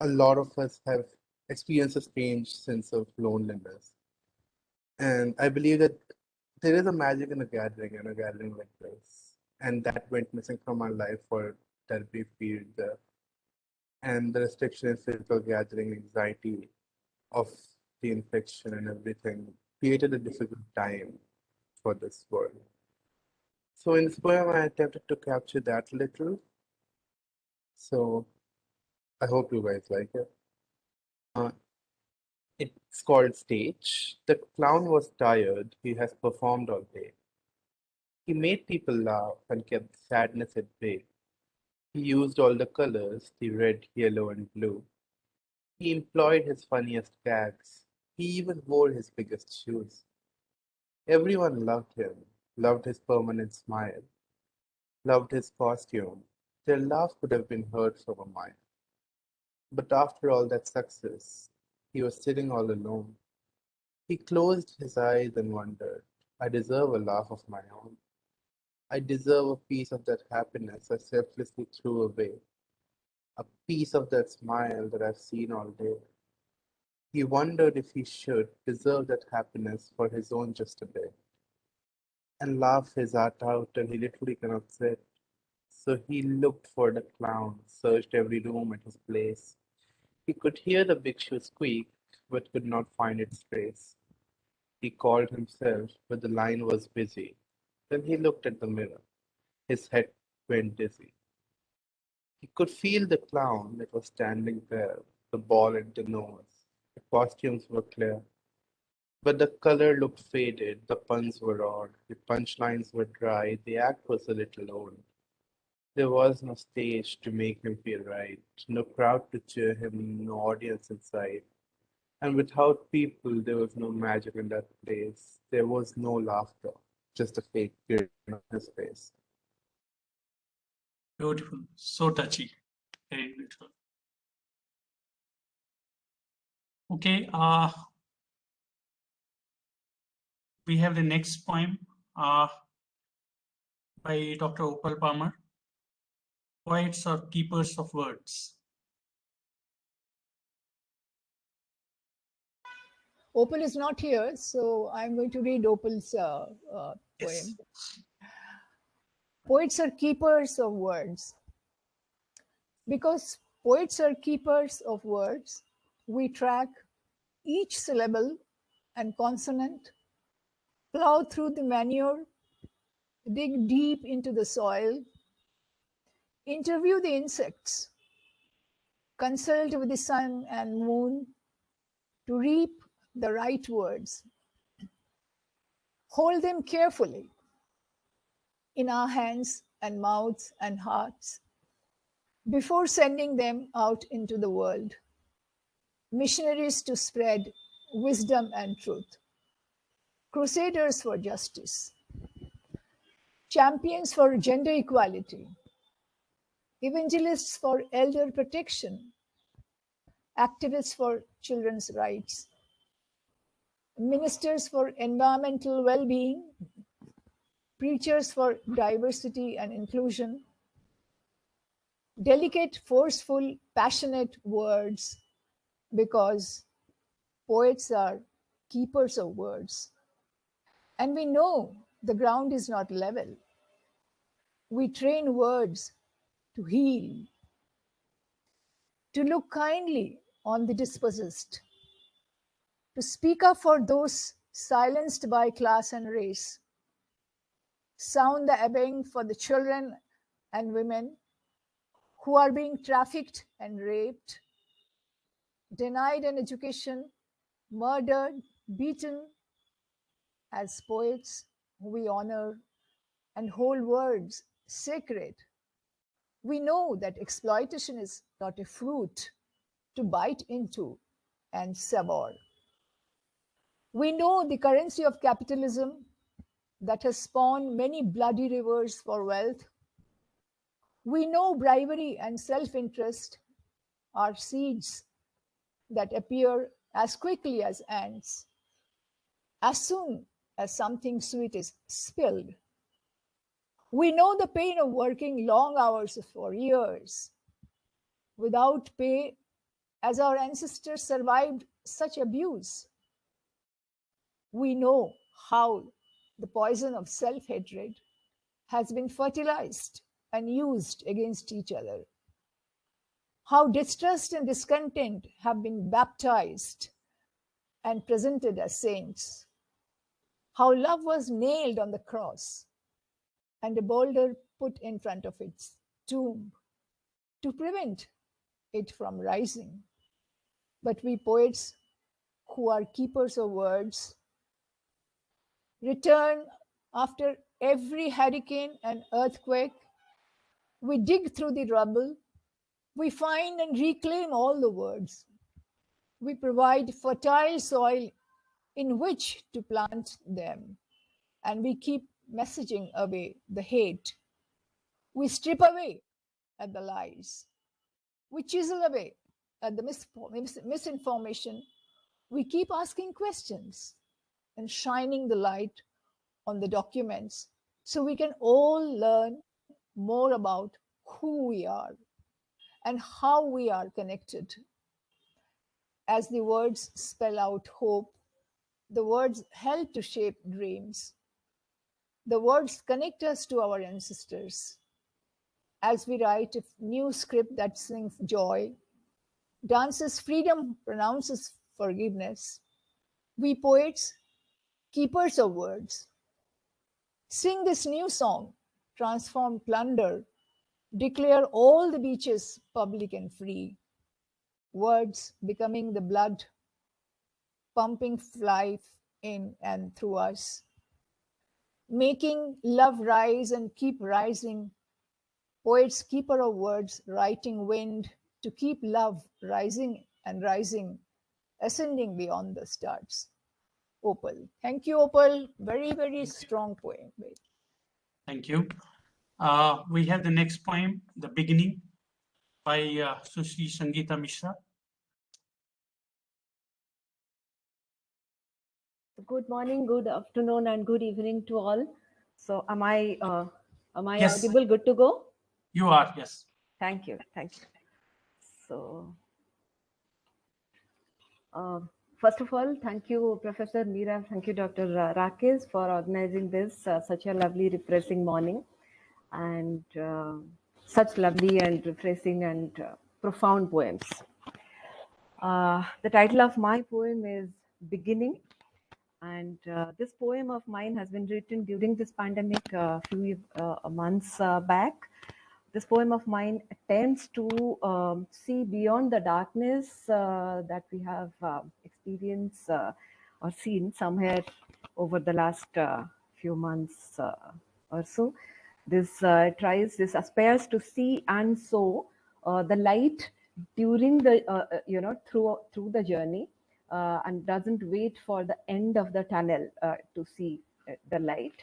a lot of us have experienced a strange sense of loneliness. And I believe that there is a magic in a gathering like this. And that went missing from our life for that brief period there. And the restriction in physical gathering, anxiety of the infection and everything created a difficult time for this world. So in this poem, I attempted to capture that little. So I hope you guys like it. It's called Stage. The clown was tired. He has performed all day. He made people laugh and kept sadness at bay. He used all the colors, the red, yellow, and blue. He employed his funniest gags. He even wore his biggest shoes. Everyone loved him, loved his permanent smile, loved his costume. Their laugh could have been heard from a mile. But after all that success, he was sitting all alone. He closed his eyes and wondered, I deserve a laugh of my own. I deserve a piece of that happiness I selflessly threw away, a piece of that smile that I've seen all day. He wondered if he should deserve that happiness for his own just a bit, and laugh his heart out till he literally cannot sit. So he looked for the clown, searched every room at his place. He could hear the big shoe squeak, but could not find its trace. He called himself, but the line was busy. Then he looked at the mirror. His head went dizzy. He could feel the clown that was standing there, the ball and the nose. The costumes were clear, but the color looked faded, the puns were odd, the punchlines were dry, the act was a little old. There was no stage to make him feel right, no crowd to cheer him, no audience inside. And without people, there was no magic in that place. There was no laughter, just a fake grin on his face. Beautiful. So touchy. Very beautiful. Okay. We have the next poem by Dr. Opal Palmer. Poets are keepers of words. Opal is not here, so I'm going to read Opal's poem. Yes. Poets are keepers of words. Because poets are keepers of words, we track each syllable and consonant, plow through the manure, dig deep into the soil, interview the insects, consult with the sun and moon to reap the right words. Hold them carefully in our hands and mouths and hearts before sending them out into the world. missionaries to spread wisdom and truth, crusaders for justice, champions for gender equality, evangelists for elder protection, activists for children's rights, ministers for environmental well-being, preachers for diversity and inclusion, delicate, forceful, passionate words, because poets are keepers of words. And we know the ground is not level. We train words to heal, to look kindly on the dispossessed, to speak up for those silenced by class and race, sound the alarm for the children and women who are being trafficked and raped, denied an education, murdered, beaten. As poets, we honor and hold words sacred. We know that exploitation is not a fruit to bite into and savor. We know the currency of capitalism that has spawned many bloody rivers for wealth. We know bribery and self-interest are seeds that appear as quickly as ants, as soon as something sweet is spilled. We know the pain of working long hours for years without pay, as our ancestors survived such abuse. We know how the poison of self-hatred has been fertilized and used against each other, how distrust and discontent have been baptized and presented as saints, how love was nailed on the cross and a boulder put in front of its tomb to prevent it from rising. But we poets, who are keepers of words, return after every hurricane and earthquake. We dig through the rubble. We find and reclaim all the words. We provide fertile soil in which to plant them. And we keep messaging away the hate. We strip away at the lies. We chisel away at the misinformation. We keep asking questions and shining the light on the documents so we can all learn more about who we are and how we are connected. As the words spell out hope, the words help to shape dreams. The words connect us to our ancestors. As we write a new script that sings joy, dances freedom, pronounces forgiveness, we poets, keepers of words, sing this new song, transform plunder, declare all the beaches public and free, words becoming the blood, pumping life in and through us, making love rise and keep rising, poets, keeper of words, writing wind to keep love rising and rising, ascending beyond the stars. Opal. Thank you, Opal. Very, very strong poem. Thank you. We have the next poem, The Beginning, by Sushil Sanghi Mishra. Good morning, good afternoon, and good evening to all. So, am I Yes. audible? Good to go? You are, yes. Thank you, thank you. So, first of all, thank you, Professor Meera. Thank you, Dr. Rakesh, for organizing this such a lovely, refreshing morning, and such lovely and refreshing and profound poems. The title of my poem is Beginning. And this poem of mine has been written during this pandemic a few months back. This poem of mine attempts to see beyond the darkness that we have experienced or seen somewhere over the last few months or so. This aspires to see and sow the light during the through the journey, and doesn't wait for the end of the tunnel to see the light.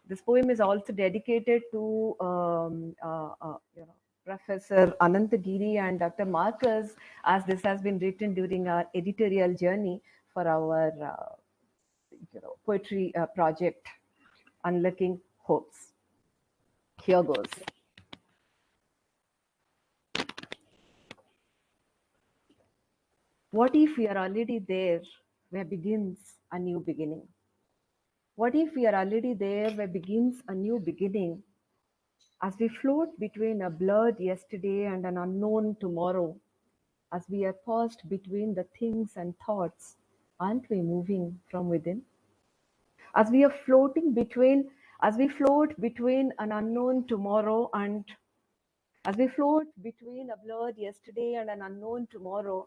This poem is also dedicated to Professor Anantagiri and Dr. Marcus, as this has been written during our editorial journey for our poetry project, Unlocking Hopes. Here goes. What if we are already there where begins a new beginning? What if we are already there where begins a new beginning? As we float between a blurred yesterday and an unknown tomorrow, as we are paused between the things and thoughts, aren't we moving from within? As we float between an unknown tomorrow and as we float between a blurred yesterday and an unknown tomorrow,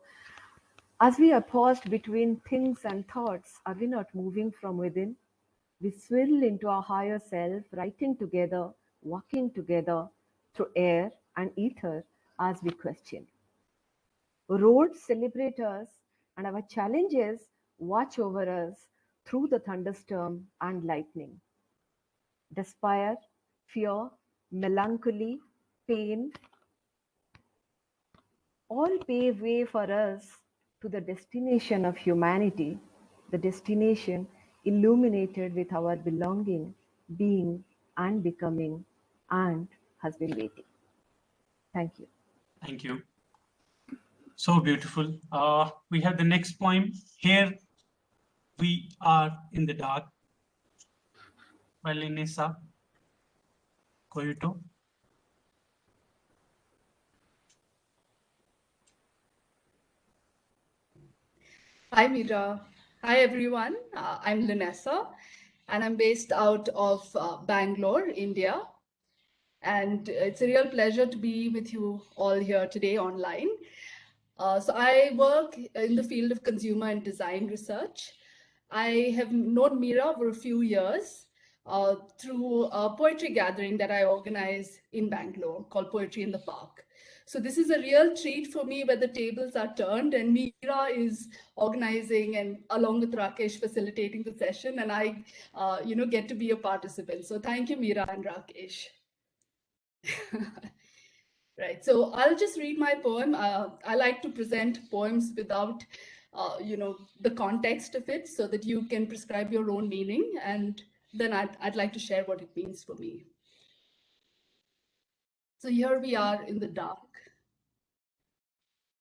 as we are paused between things and thoughts, are we not moving from within? We swill into our higher self, writing together, walking together through air and ether as we question. Roads celebrate us, and our challenges watch over us through the thunderstorm and lightning. Despair, fear, melancholy, pain, all pave way for us to the destination of humanity, the destination illuminated with our belonging, being, and becoming, and has been waiting. Thank you. Thank you. So beautiful. We have the next poem. Here We Are in the Dark by Lanessa. Coito. Hi, Mira. Hi, everyone. I'm Lanessa, and I'm based out of Bangalore, India. And it's a real pleasure to be with you all here today online. So I work in the field of consumer and design research. I have known Mira for a few years through a poetry gathering that I organize in Bangalore called Poetry in the Park. So this is a real treat for me where the tables are turned and Mira is organizing and along with Rakesh facilitating the session, and I get to be a participant. So thank you, Mira and Rakesh. Right, so I'll just read my poem. I like to present poems without, the context of it so that you can prescribe your own meaning. And then I'd like to share what it means for me. So here we are in the dark.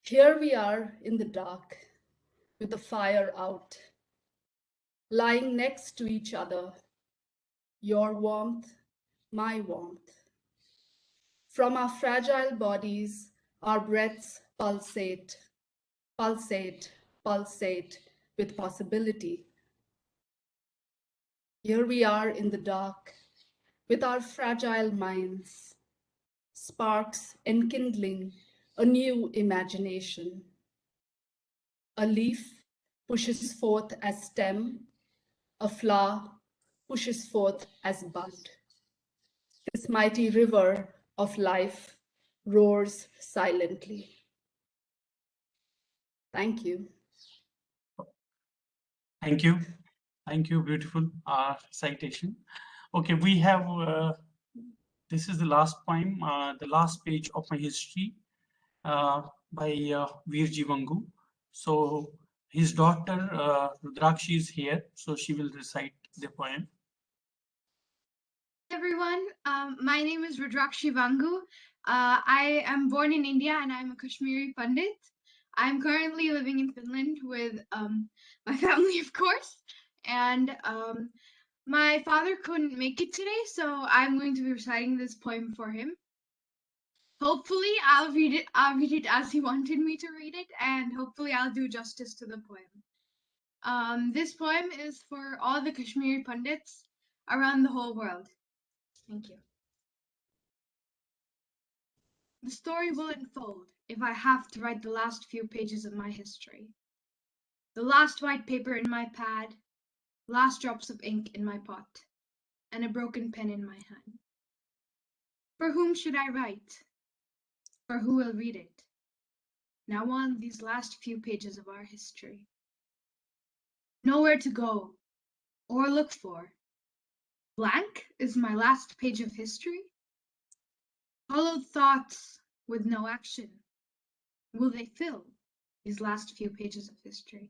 Here we are in the dark with the fire out, lying next to each other, your warmth, my warmth. From our fragile bodies, our breaths pulsate, pulsate, pulsate with possibility. Here we are in the dark with our fragile minds, sparks enkindling a new imagination. A leaf pushes forth as stem, a flower pushes forth as bud. This mighty river of life roars silently. Thank you. Thank you. Thank you. Beautiful citation. Okay, we have, this is the last poem, the last page of my history by Mirji Vangu. So his daughter Rudrakshi is here, so she will recite the poem. Everyone, my name is Rudrakshi Vangu. I am born in India and I'm a Kashmiri Pandit. I'm currently living in Finland with my family, of course, and my father couldn't make it today, so I'm going to be reciting this poem for him. Hopefully, I'll read it as he wanted me to read it, and hopefully I'll do justice to the poem. This poem is for all the Kashmiri Pandits around the whole world. Thank you. The story will unfold if I have to write the last few pages of my history. The last white paper in my pad, last drops of ink in my pot, and a broken pen in my hand. For whom should I write? For who will read it? now on these last few pages of our history. Nowhere to go or look for. Blank is my last page of history. Hollowed thoughts with no action. Will they fill these last few pages of history?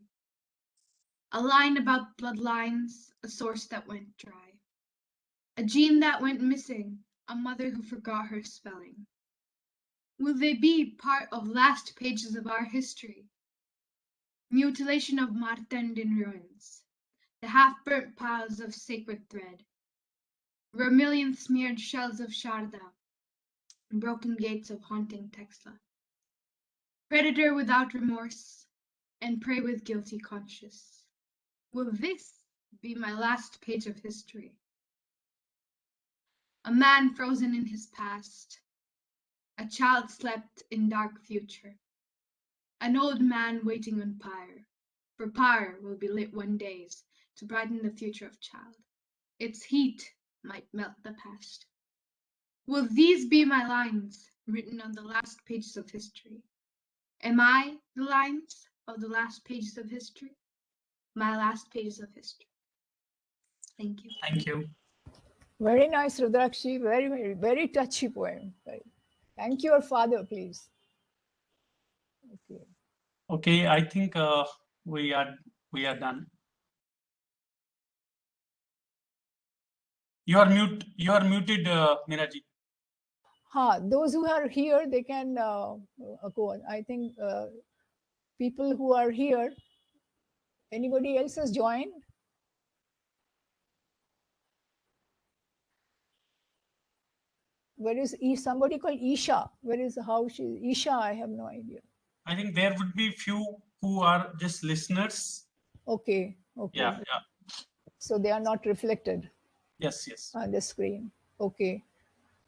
A line about bloodlines, a source that went dry. A gene that went missing, a mother who forgot her spelling. Will they be part of last pages of our history? Mutilation of Martend in ruins, the half-burnt piles of sacred thread, vermilion-smeared shells of Sharda, and broken gates of haunting Texla. Predator without remorse, and prey with guilty conscience. Will this be my last page of history? A man frozen in his past, a child slept in dark future, an old man waiting on pyre, for pyre will be lit one day to brighten the future of child. Its heat might melt the past. Will these be my lines written on the last pages of history? Am I the lines of the last pages of history? My last pages of history. Thank you. Thank you. Very nice, Rudrakshi. Very, very, very touchy poem. Thank your father, please. Okay. Okay, I think we are done. You are muted, Mirji. Those who are here, they can go on. I think people who are here, anybody else has joined? Where is somebody called Isha? Where is how she Isha? I have no idea. I think there would be few who are just listeners. Okay. Okay. Yeah. So they are not reflected. Yes. On the screen. Okay.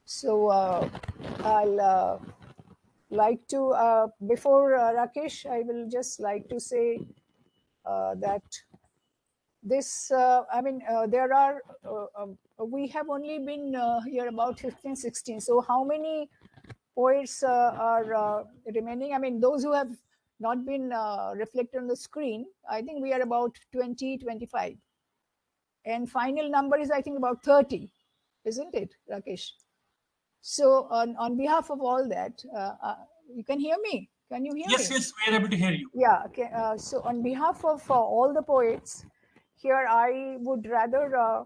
So I'll like to before Rakesh, I will just like to say that this there are we have only been here about 15, 16. So how many poets are remaining? I mean, those who have not been reflected on the screen, I think we are about 20, 25. And final number is, I think, about 30, isn't it, Rakesh? So on behalf of all that, you can hear me? Can you hear me? Yes, we are able to hear you. Yeah, okay. So on behalf of all the poets, here I would rather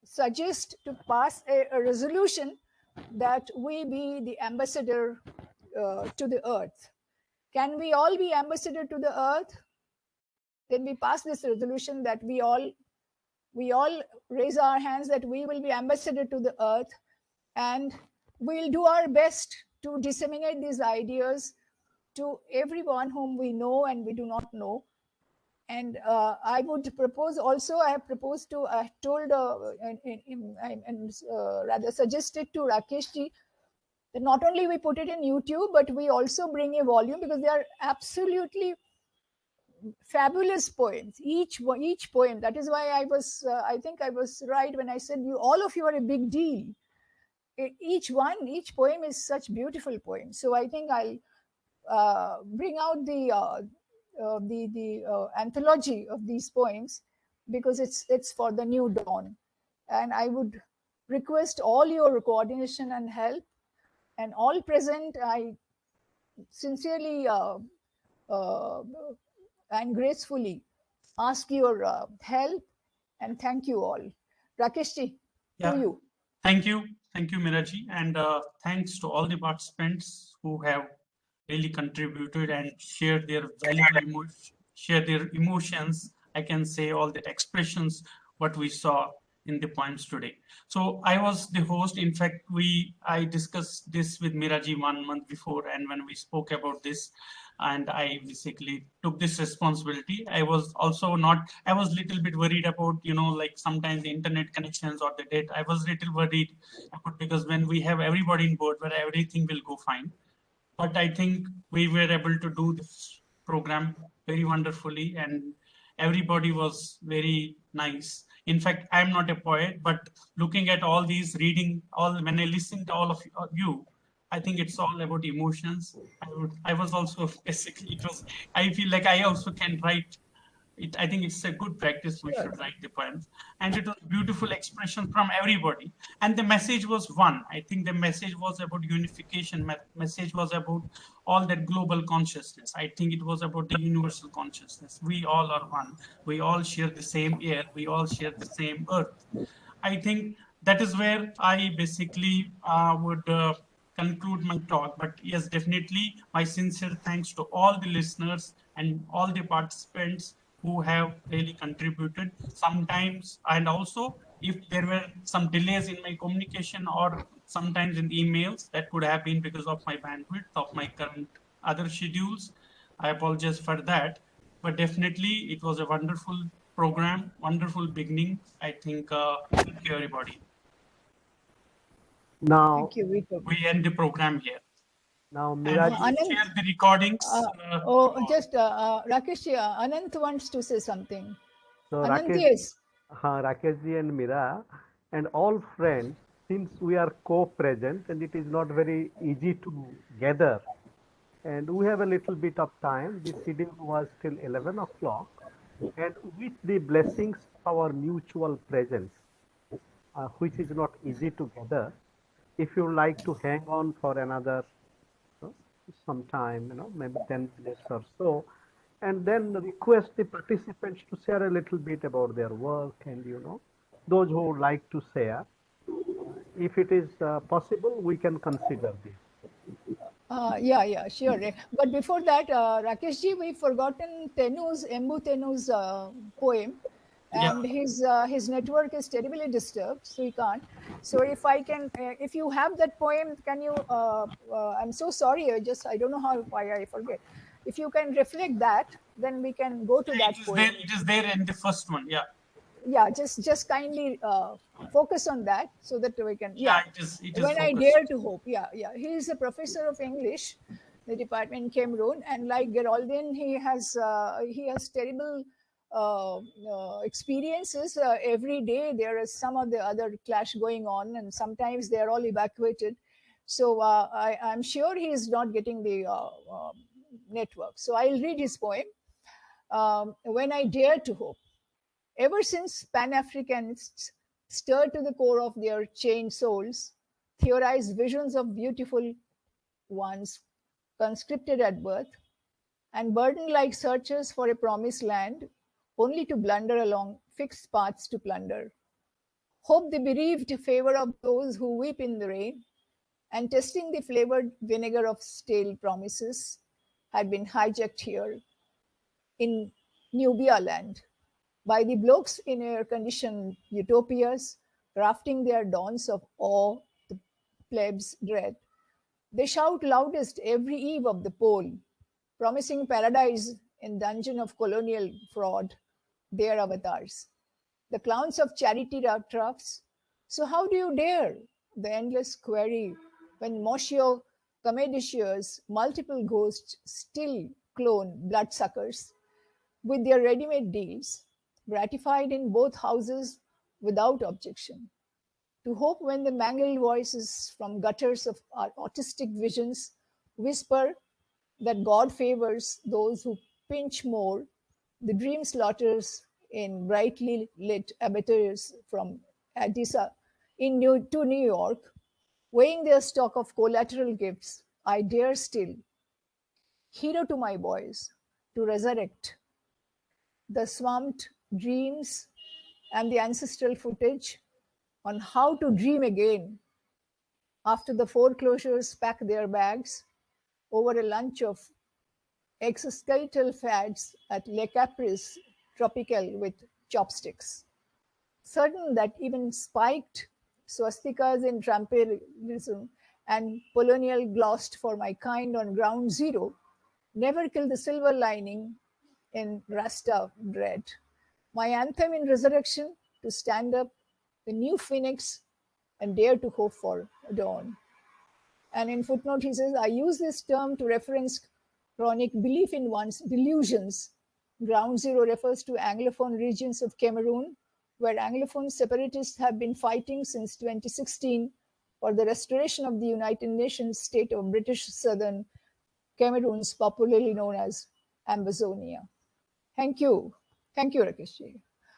suggest to pass a resolution that we be the ambassador to the earth. Can we all be ambassador to the earth? Then we pass this resolution that we all raise our hands that we will be ambassador to the earth, and we'll do our best to disseminate these ideas to everyone whom we know and we do not know. And I would propose also, I have proposed to, I told and rather suggested to Rakesh ji that not only we put it in YouTube, but we also bring a volume, because they are absolutely fabulous poems. Each poem. That is why I was, I think I was right when I said all of you are a big deal. Each poem is such beautiful poems. So I think I'll bring out the anthology of these poems, because it's for the new dawn. And I would request all your coordination and help, and all present. I sincerely and gracefully ask your help, and thank you all. Rakesh ji, to you. Thank you, Mirji, and thanks to all the participants who have really contributed and shared their valuable emotions. I can say all the expressions what we saw in the poems today. So I was the host. In fact, I discussed this with Mirji 1 month before, and when we spoke about this, and I basically took this responsibility. I was also I was a little bit worried about, like sometimes the internet connections or the data. I was a little worried because when we have everybody in board, where everything will go fine. But I think we were able to do this program very wonderfully, and everybody was very nice. In fact, I'm not a poet, but looking at all these, reading when I listen to all of you, I think it's all about emotions. I was also basically, I feel like I also can write it. I think it's a good practice. We should write the poems. And it was beautiful expression from everybody. And the message was one. I think the message was about unification. Message was about all that global consciousness. I think it was about the universal consciousness. We all are one. We all share the same air. We all share the same earth. I think that is where I basically would conclude my talk. But yes, definitely my sincere thanks to all the listeners and all the participants who have really contributed sometimes. And also, if there were some delays in my communication or sometimes in emails, that could have been because of my bandwidth of my current other schedules. I apologize for that. But definitely, it was a wonderful program, wonderful beginning. I think, thank you, everybody. Now, we end the program here. Now, Mirji, share the recordings. Rakesh, Anant wants to say something. So Anant, Rakesh, yes. Rakeshji and Mira and all friends, since we are co-present and it is not very easy to gather, and we have a little bit of time. The schedule was till 11 o'clock, and with the blessings of our mutual presence, which is not easy to gather, if you like to hang on for another some time, maybe 10 minutes or so, and then request the participants to share a little bit about their work and, those who would like to share. If it is possible, we can consider this. Yeah, sure. But before that, Rakeshji, we've forgotten Embu Tenu's poem. And his network is terribly disturbed, so he can't. So if I can, if you have that poem, can you? I'm so sorry. I don't know why I forget. If you can reflect that, then we can go to that poem. It is there in the first one. Yeah. Yeah, just kindly focus on that so that we can. Yeah. It is when focused. I dare to hope. Yeah. He is a professor of English, the department in Cameroon, and like Geraldine, he has terrible experiences. Every day there is some of the other clash going on, and sometimes they are all evacuated. So I'm sure he is not getting the network. So I'll read his poem. When I dare to hope. Ever since Pan-Africanists stirred to the core of their chained souls, theorized visions of beautiful ones conscripted at birth, and burdened like searchers for a promised land, only to blunder along fixed paths to plunder. Hope the bereaved favor of those who weep in the rain, and testing the flavored vinegar of stale promises, had been hijacked here in Nubia land by the blokes in air-conditioned utopias, crafting their dawns of awe, the plebs dread. They shout loudest every eve of the pole, promising paradise in dungeon of colonial fraud, their avatars. The clowns of charity troughs. So how do you dare? The endless query when Moshio Comedicia's multiple ghosts still clone bloodsuckers with their ready-made deals, ratified in both houses without objection. To hope when the mangled voices from gutters of our autistic visions whisper that God favors those who pinch more, the dream slaughters in brightly lit abattoirs from Addis to New York, weighing their stock of collateral gifts, I dare still, hero to my boys, to resurrect the swamped dreams and the ancestral footage on how to dream again after the foreclosures pack their bags over a lunch of exoskeletal fads at Le Caprice Tropical with chopsticks. Certain that even spiked swastikas in trampelism and polonial glossed for my kind on ground zero never kill the silver lining in Rasta dread. My anthem in resurrection to stand up the new phoenix and dare to hope for dawn. And in footnote, he says, I use this term to reference chronic belief in one's delusions. Ground zero refers to Anglophone regions of Cameroon, where Anglophone separatists have been fighting since 2016 for the restoration of the United Nations state of British Southern Cameroons, popularly known as Ambazonia. Thank you. Thank you, Rakesh.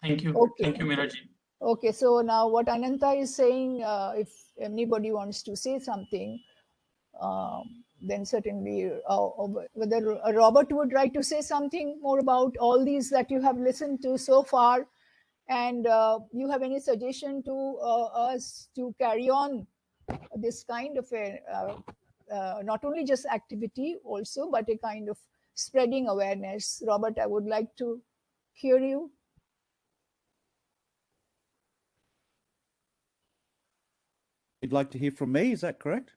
Thank you. Okay. Thank you, Mirji. Okay, so now what Ananta is saying, if anybody wants to say something, then certainly whether Robert would like to say something more about all these that you have listened to so far, and you have any suggestion to us to carry on this kind of a not only just activity also, but a kind of spreading awareness. Robert, I would like to hear you. You'd like to hear from me, is that correct?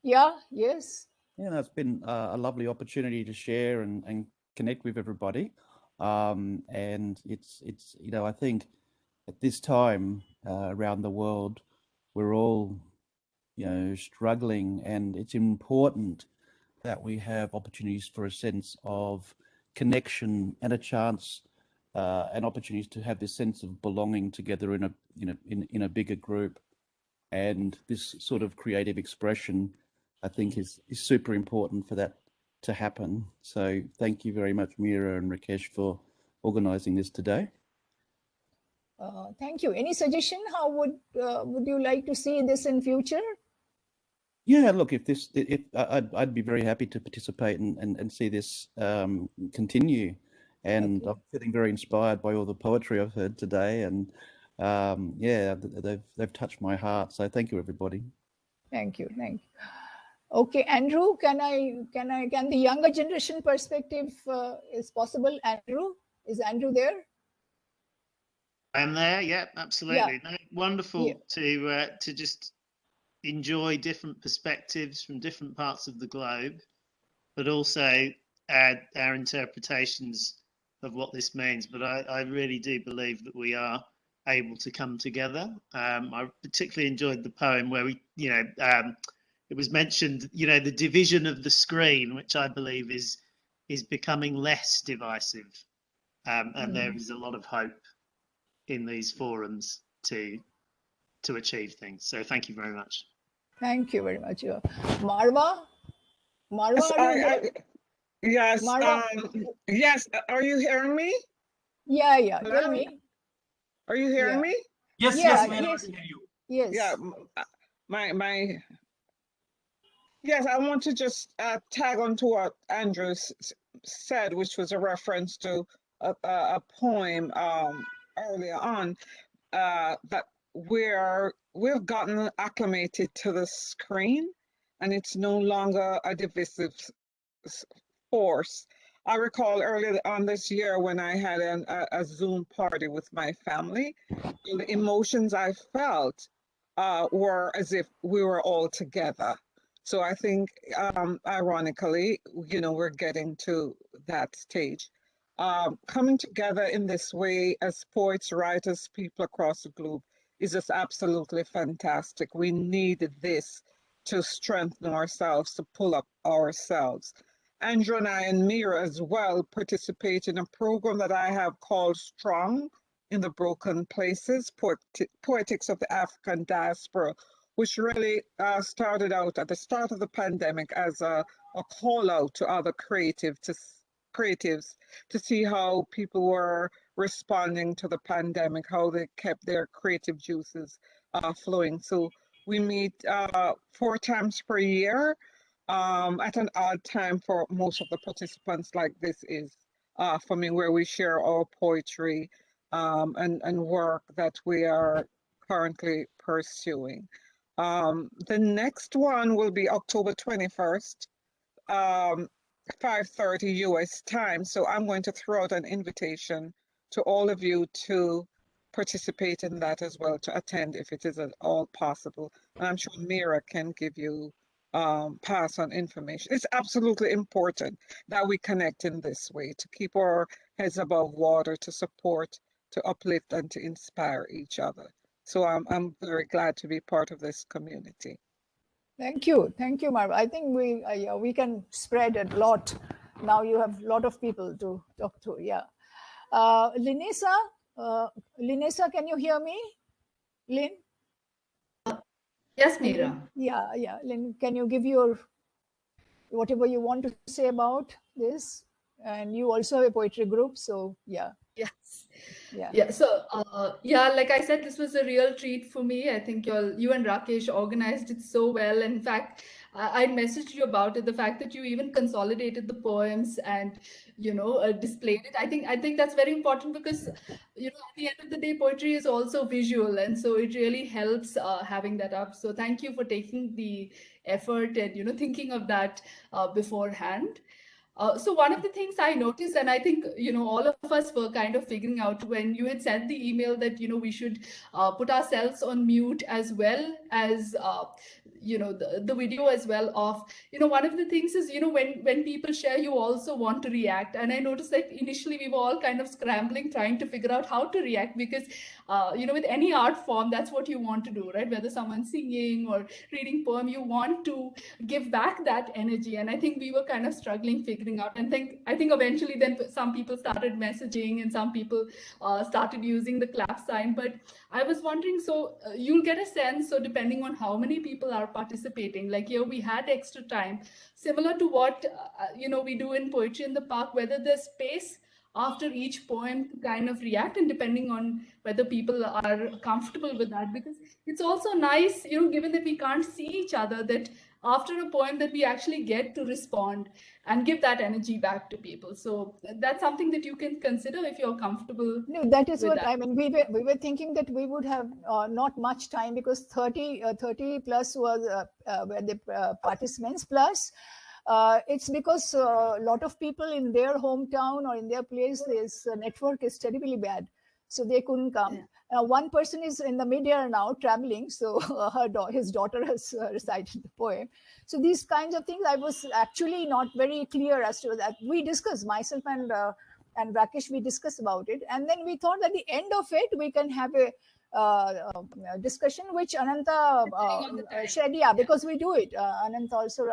Yeah, yes. Yeah, no, it's been a lovely opportunity to share and connect with everybody. And it's you know, I think at this time around the world, we're all, you know, struggling, and it's important that we have opportunities for a sense of connection and a chance and opportunities to have this sense of belonging together in a, you know, in a bigger group. And this sort of creative expression, I think, is super important for that to happen. So thank you very much, Mira and Rakesh, for organizing this today. Thank you. Any suggestion? How would you like to see this in future? Yeah, look, I'd be very happy to participate and see this continue. And I'm feeling very inspired by all the poetry I've heard today, and yeah, they've touched my heart. So thank you, everybody. Thank you. Thank you. Okay, Andrew, can the younger generation perspective is possible? Andrew, is Andrew there? I'm there. Yeah, absolutely. Yeah. No, wonderful to just enjoy different perspectives from different parts of the globe, but also add our interpretations of what this means. But I really do believe that we are able to come together. I particularly enjoyed the poem where we, it was mentioned, the division of the screen, which I believe is becoming less divisive, and there is a lot of hope in these forums to achieve things. So thank you very much. Thank you very much. Marwa, yes, Marwa? yes. Are you hearing me? Yeah, yeah. Tell me. Are you hearing me? Yes, yeah, yes, we are able to hear you. Yes. Yeah, yes, I want to just tag on to what Andrew said, which was a reference to a poem earlier on, that we've gotten acclimated to the screen, and it's no longer a divisive force. I recall earlier on this year when I had a Zoom party with my family, the emotions I felt were as if we were all together. So I think, ironically, we're getting to that stage. Coming together in this way as poets, writers, people across the globe is just absolutely fantastic. We needed this to strengthen ourselves, to pull up ourselves. Andrew and I and Mira as well participate in a program that I have called Strong in the Broken Places, Poetics of the African Diaspora, which really started out at the start of the pandemic as a call out to other creatives to see how people were responding to the pandemic, how they kept their creative juices flowing. So we meet 4 times per year at an odd time for most of the participants, like this is for me, where we share our poetry and work that we are currently pursuing. The next one will be October 21st, 5:30 US time. So I'm going to throw out an invitation to all of you to participate in that as well, to attend if it is at all possible. And I'm sure Mira can give you pass on information. It's absolutely important that we connect in this way, to keep our heads above water, to support, to uplift, and to inspire each other. So I'm very glad to be part of this community. Thank you, Marwa. I think we can spread a lot. Now you have a lot of people to talk to. Yeah, Lanessa, can you hear me, Lynn? Yes, Meera. Yeah. Lynn, can you give your whatever you want to say about this? And you also have a poetry group, so yeah. Yes. Yeah. Yeah. So, yeah, like I said, this was a real treat for me. I think you and Rakesh organized it so well. In fact, I messaged you about it. The fact that you even consolidated the poems and, displayed it. I think that's very important because, at the end of the day, poetry is also visual, and so it really helps having that up. So, thank you for taking the effort and thinking of that beforehand. So one of the things I noticed, and I think all of us were kind of figuring out when you had sent the email that we should put ourselves on mute as well as the video as well of one of the things is when people share, you also want to react, and I noticed that initially we were all kind of scrambling trying to figure out how to react because with any art form that's what you want to do, right? Whether someone's singing or reading poem, you want to give back that energy, and I think we were kind of struggling figuring out, and I think eventually then some people started messaging and some people started using the clap sign. But I was wondering, so you'll get a sense, so depending on how many people are participating, like here we had extra time similar to what we do in Poetry in the Park, whether there's space after each poem to kind of react, and depending on whether people are comfortable with that, because it's also nice, given that we can't see each other, that after a poem that we actually get to respond and give that energy back to people. So that's something that you can consider if you're comfortable. No, that is what that. I mean. We were thinking that we would have not much time because 30 plus was were the participants plus. It's because a lot of people in their hometown or in their place, this network is terribly bad, so they couldn't come. Yeah. One person is in the mid-air now traveling, so his daughter has recited the poem. So these kinds of things, I was actually not very clear as to that. We discussed, myself and Rakesh, we discussed about it, and then we thought at the end of it we can have a discussion which Ananta shared, yeah, because we do it. Ananta also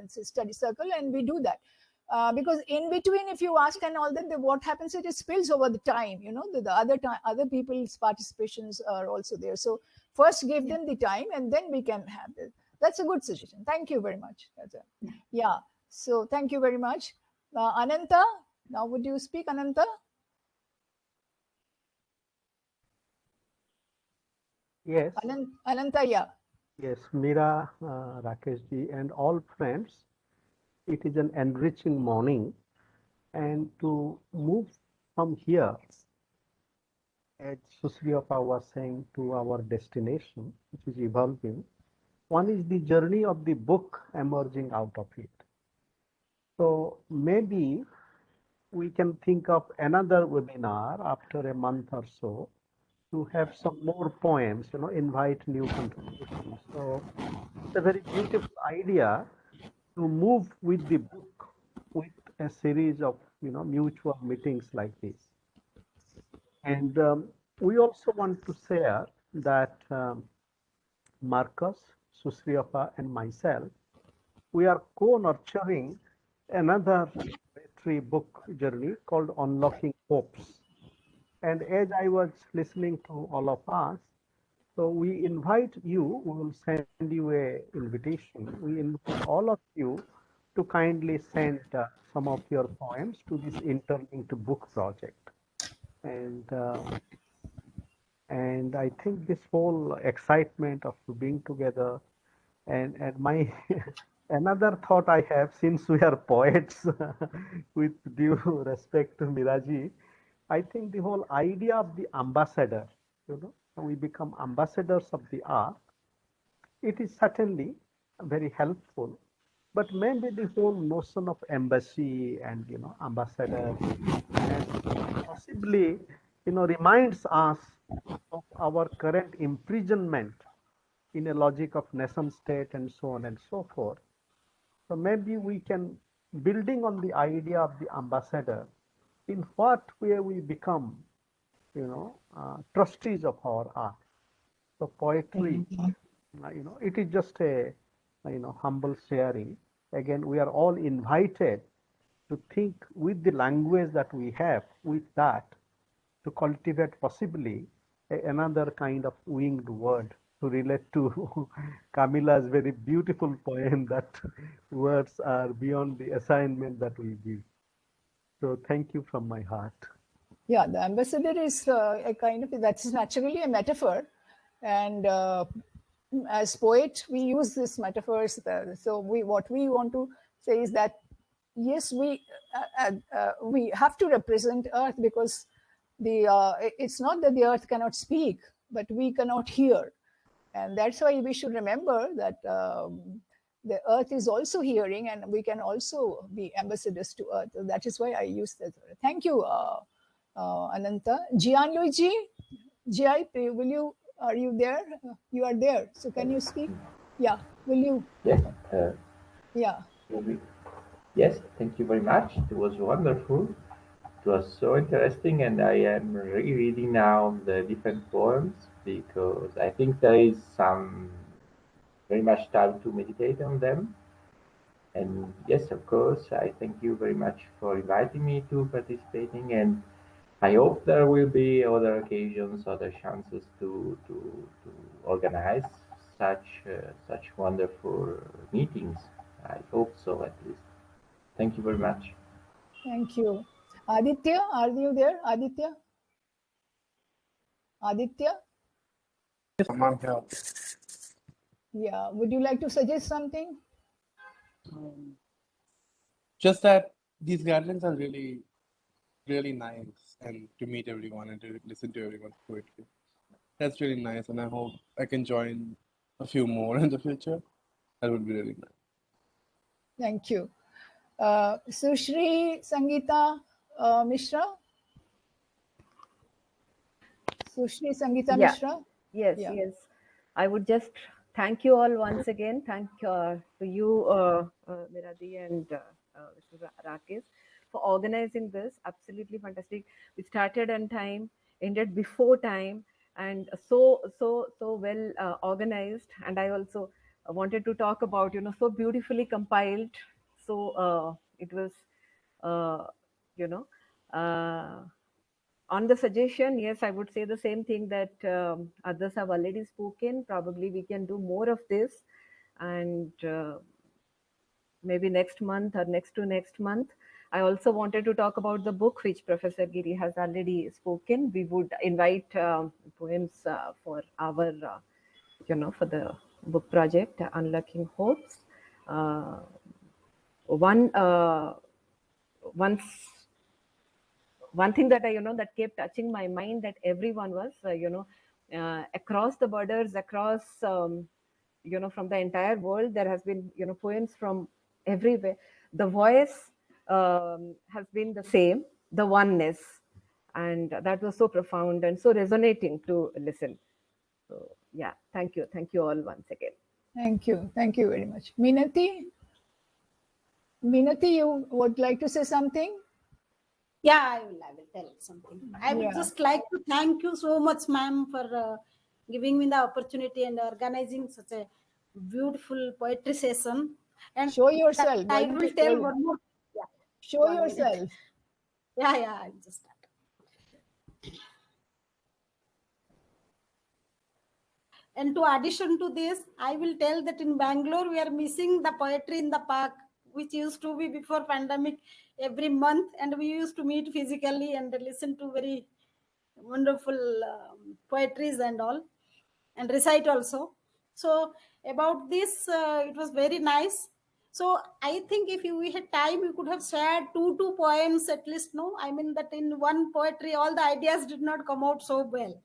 it's a study circle, and we do that. Because in between, if you ask and all that, what happens, it spills over the time. The other people's participations are also there. So first give them the time, and then we can have it. That's a good suggestion. Thank you very much. Yeah. So thank you very much, Ananta. Now, would you speak, Ananta? Yes. Ananta, yeah. Yes, Meera, Rakeshji, and all friends. It is an enriching morning, and to move from here, as Sushriyapa was saying, to our destination, which is evolving. One is the journey of the book emerging out of it. So maybe we can think of another webinar after a month or so to have some more poems, invite new contributions. So it's a very beautiful idea to move with the book with a series of mutual meetings like this. And we also want to share that Marcus, Sushriyapa, and myself, we are co-nurturing another poetry book journey called Unlocking Hopes. And as I was listening to all of us, so we invite you, we will send you an invitation. We invite all of you to kindly send some of your poems to this Interlinked Book project. And I think this whole excitement of being together and my another thought I have, since we are poets, with due respect to Miraji, I think the whole idea of the ambassador, we become ambassadors of the art. It is certainly very helpful, but maybe the whole notion of embassy and ambassador and possibly reminds us of our current imprisonment in a logic of nation state and so on and so forth. So maybe we can, building on the idea of the ambassador, in what way we become trustees of our art. So poetry, it is just a humble sharing. Again, we are all invited to think with the language that we have, with that, to cultivate possibly another kind of winged word to relate to Camilla's very beautiful poem that words are beyond the assignment that we give. So thank you from my heart. Yeah, the ambassador is a kind of, that's naturally a metaphor. And as poet, we use these metaphors. So what we want to say is that, yes, we have to represent Earth, because it's not that the Earth cannot speak, but we cannot hear. And that's why we should remember that the Earth is also hearing, and we can also be ambassadors to Earth. That is why I use that. Thank you, Ananta. Gianluigi, are you there? You are there. So can you speak? Yeah, will you? Yes. Yeah. Yes, thank you very much. It was wonderful. It was so interesting, and I am rereading now the different poems because I think there is some very much time to meditate on them. And yes, of course, I thank you very much for inviting me to participating, and I hope there will be other occasions, other chances to organize such wonderful meetings. I hope so, at least. Thank you very much. Thank you. Aditya, are you there? Aditya? Aditya? Yes, I'm here. Yeah. Would you like to suggest something? Just that these gatherings are really, really nice, and to meet everyone and to listen to everyone's poetry. That's really nice, and I hope I can join a few more in the future. That would be really nice. Thank you. Sushil Sanghi Mishra? Sushil Sanghi Mishra? Yes, Yeah. yes. I would just thank you all once again. Thank to you, Mirji and Mr. Rakesh, for organizing this. Absolutely fantastic. We started on time, ended before time, and so well organized. And I also wanted to talk about, so beautifully compiled. So it was, on the suggestion, yes, I would say the same thing that others have already spoken. Probably we can do more of this, and maybe next month or next to next month. I also wanted to talk about the book which Professor Giri has already spoken. We would invite poems for our, for the book project, Unlocking Hopes. One thing that that kept touching my mind, that everyone was, across the borders, across, from the entire world, there has been, poems from everywhere. The voice has been the same, the oneness, and that was so profound and so resonating to listen. So yeah, thank you all once again. Thank you very much. Minati, you would like to say something? Yeah, I will tell something. I would just like to thank you so much, ma'am, for giving me the opportunity and organizing such a beautiful poetry session. And show yourself. I will tell one more. Yeah, show yourself. Minute. Yeah, I'll just start. And to addition to this, I will tell that in Bangalore, we are missing the poetry in the park, which used to be before pandemic every month. And we used to meet physically and listen to very wonderful poetries and all, and recite also. So about this, it was very nice. So I think if we had time, we could have shared two poems at least. No, I mean that in one poetry, all the ideas did not come out so well.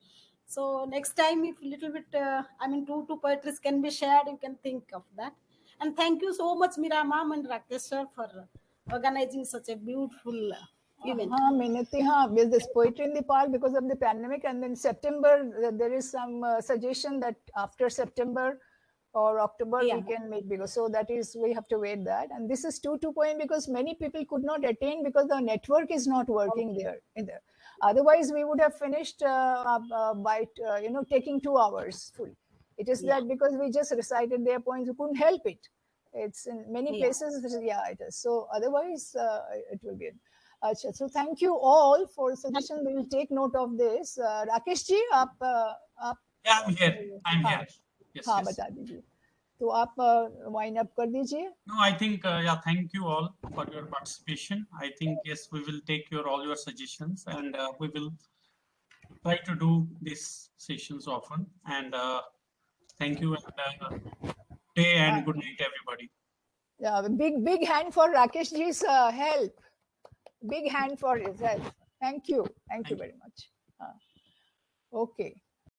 So next time, if a little bit, two poetries can be shared, you can think of that. And thank you so much, Mira ma'am and Rakesh sir, for organizing such a beautiful event. Minati, with this poetry in the park because of the pandemic, and then September, there is some suggestion that after September or October we can make bigger. So that is, we have to wait that. And this is 2 poem because many people could not attain because the network is not working there. Otherwise, we would have finished by taking 2 hours full. It is that because we just recited their poems, we couldn't help it. It's in many places. It is. So otherwise, it will be. So thank you all for suggestion. We will take note of this. Rakesh ji, yeah, I'm here. Yes, हाँ yes. बता दीजिए. तो आप wind up कर दीजिए. No, I think yeah, thank you all for your participation. I think yes, we will take all your suggestions, and we will try to do these sessions often. And thank you, and day and good night, everybody. Yeah, big hand for Rakesh ji's help. Big hand for his help. Thank you very much. Okay.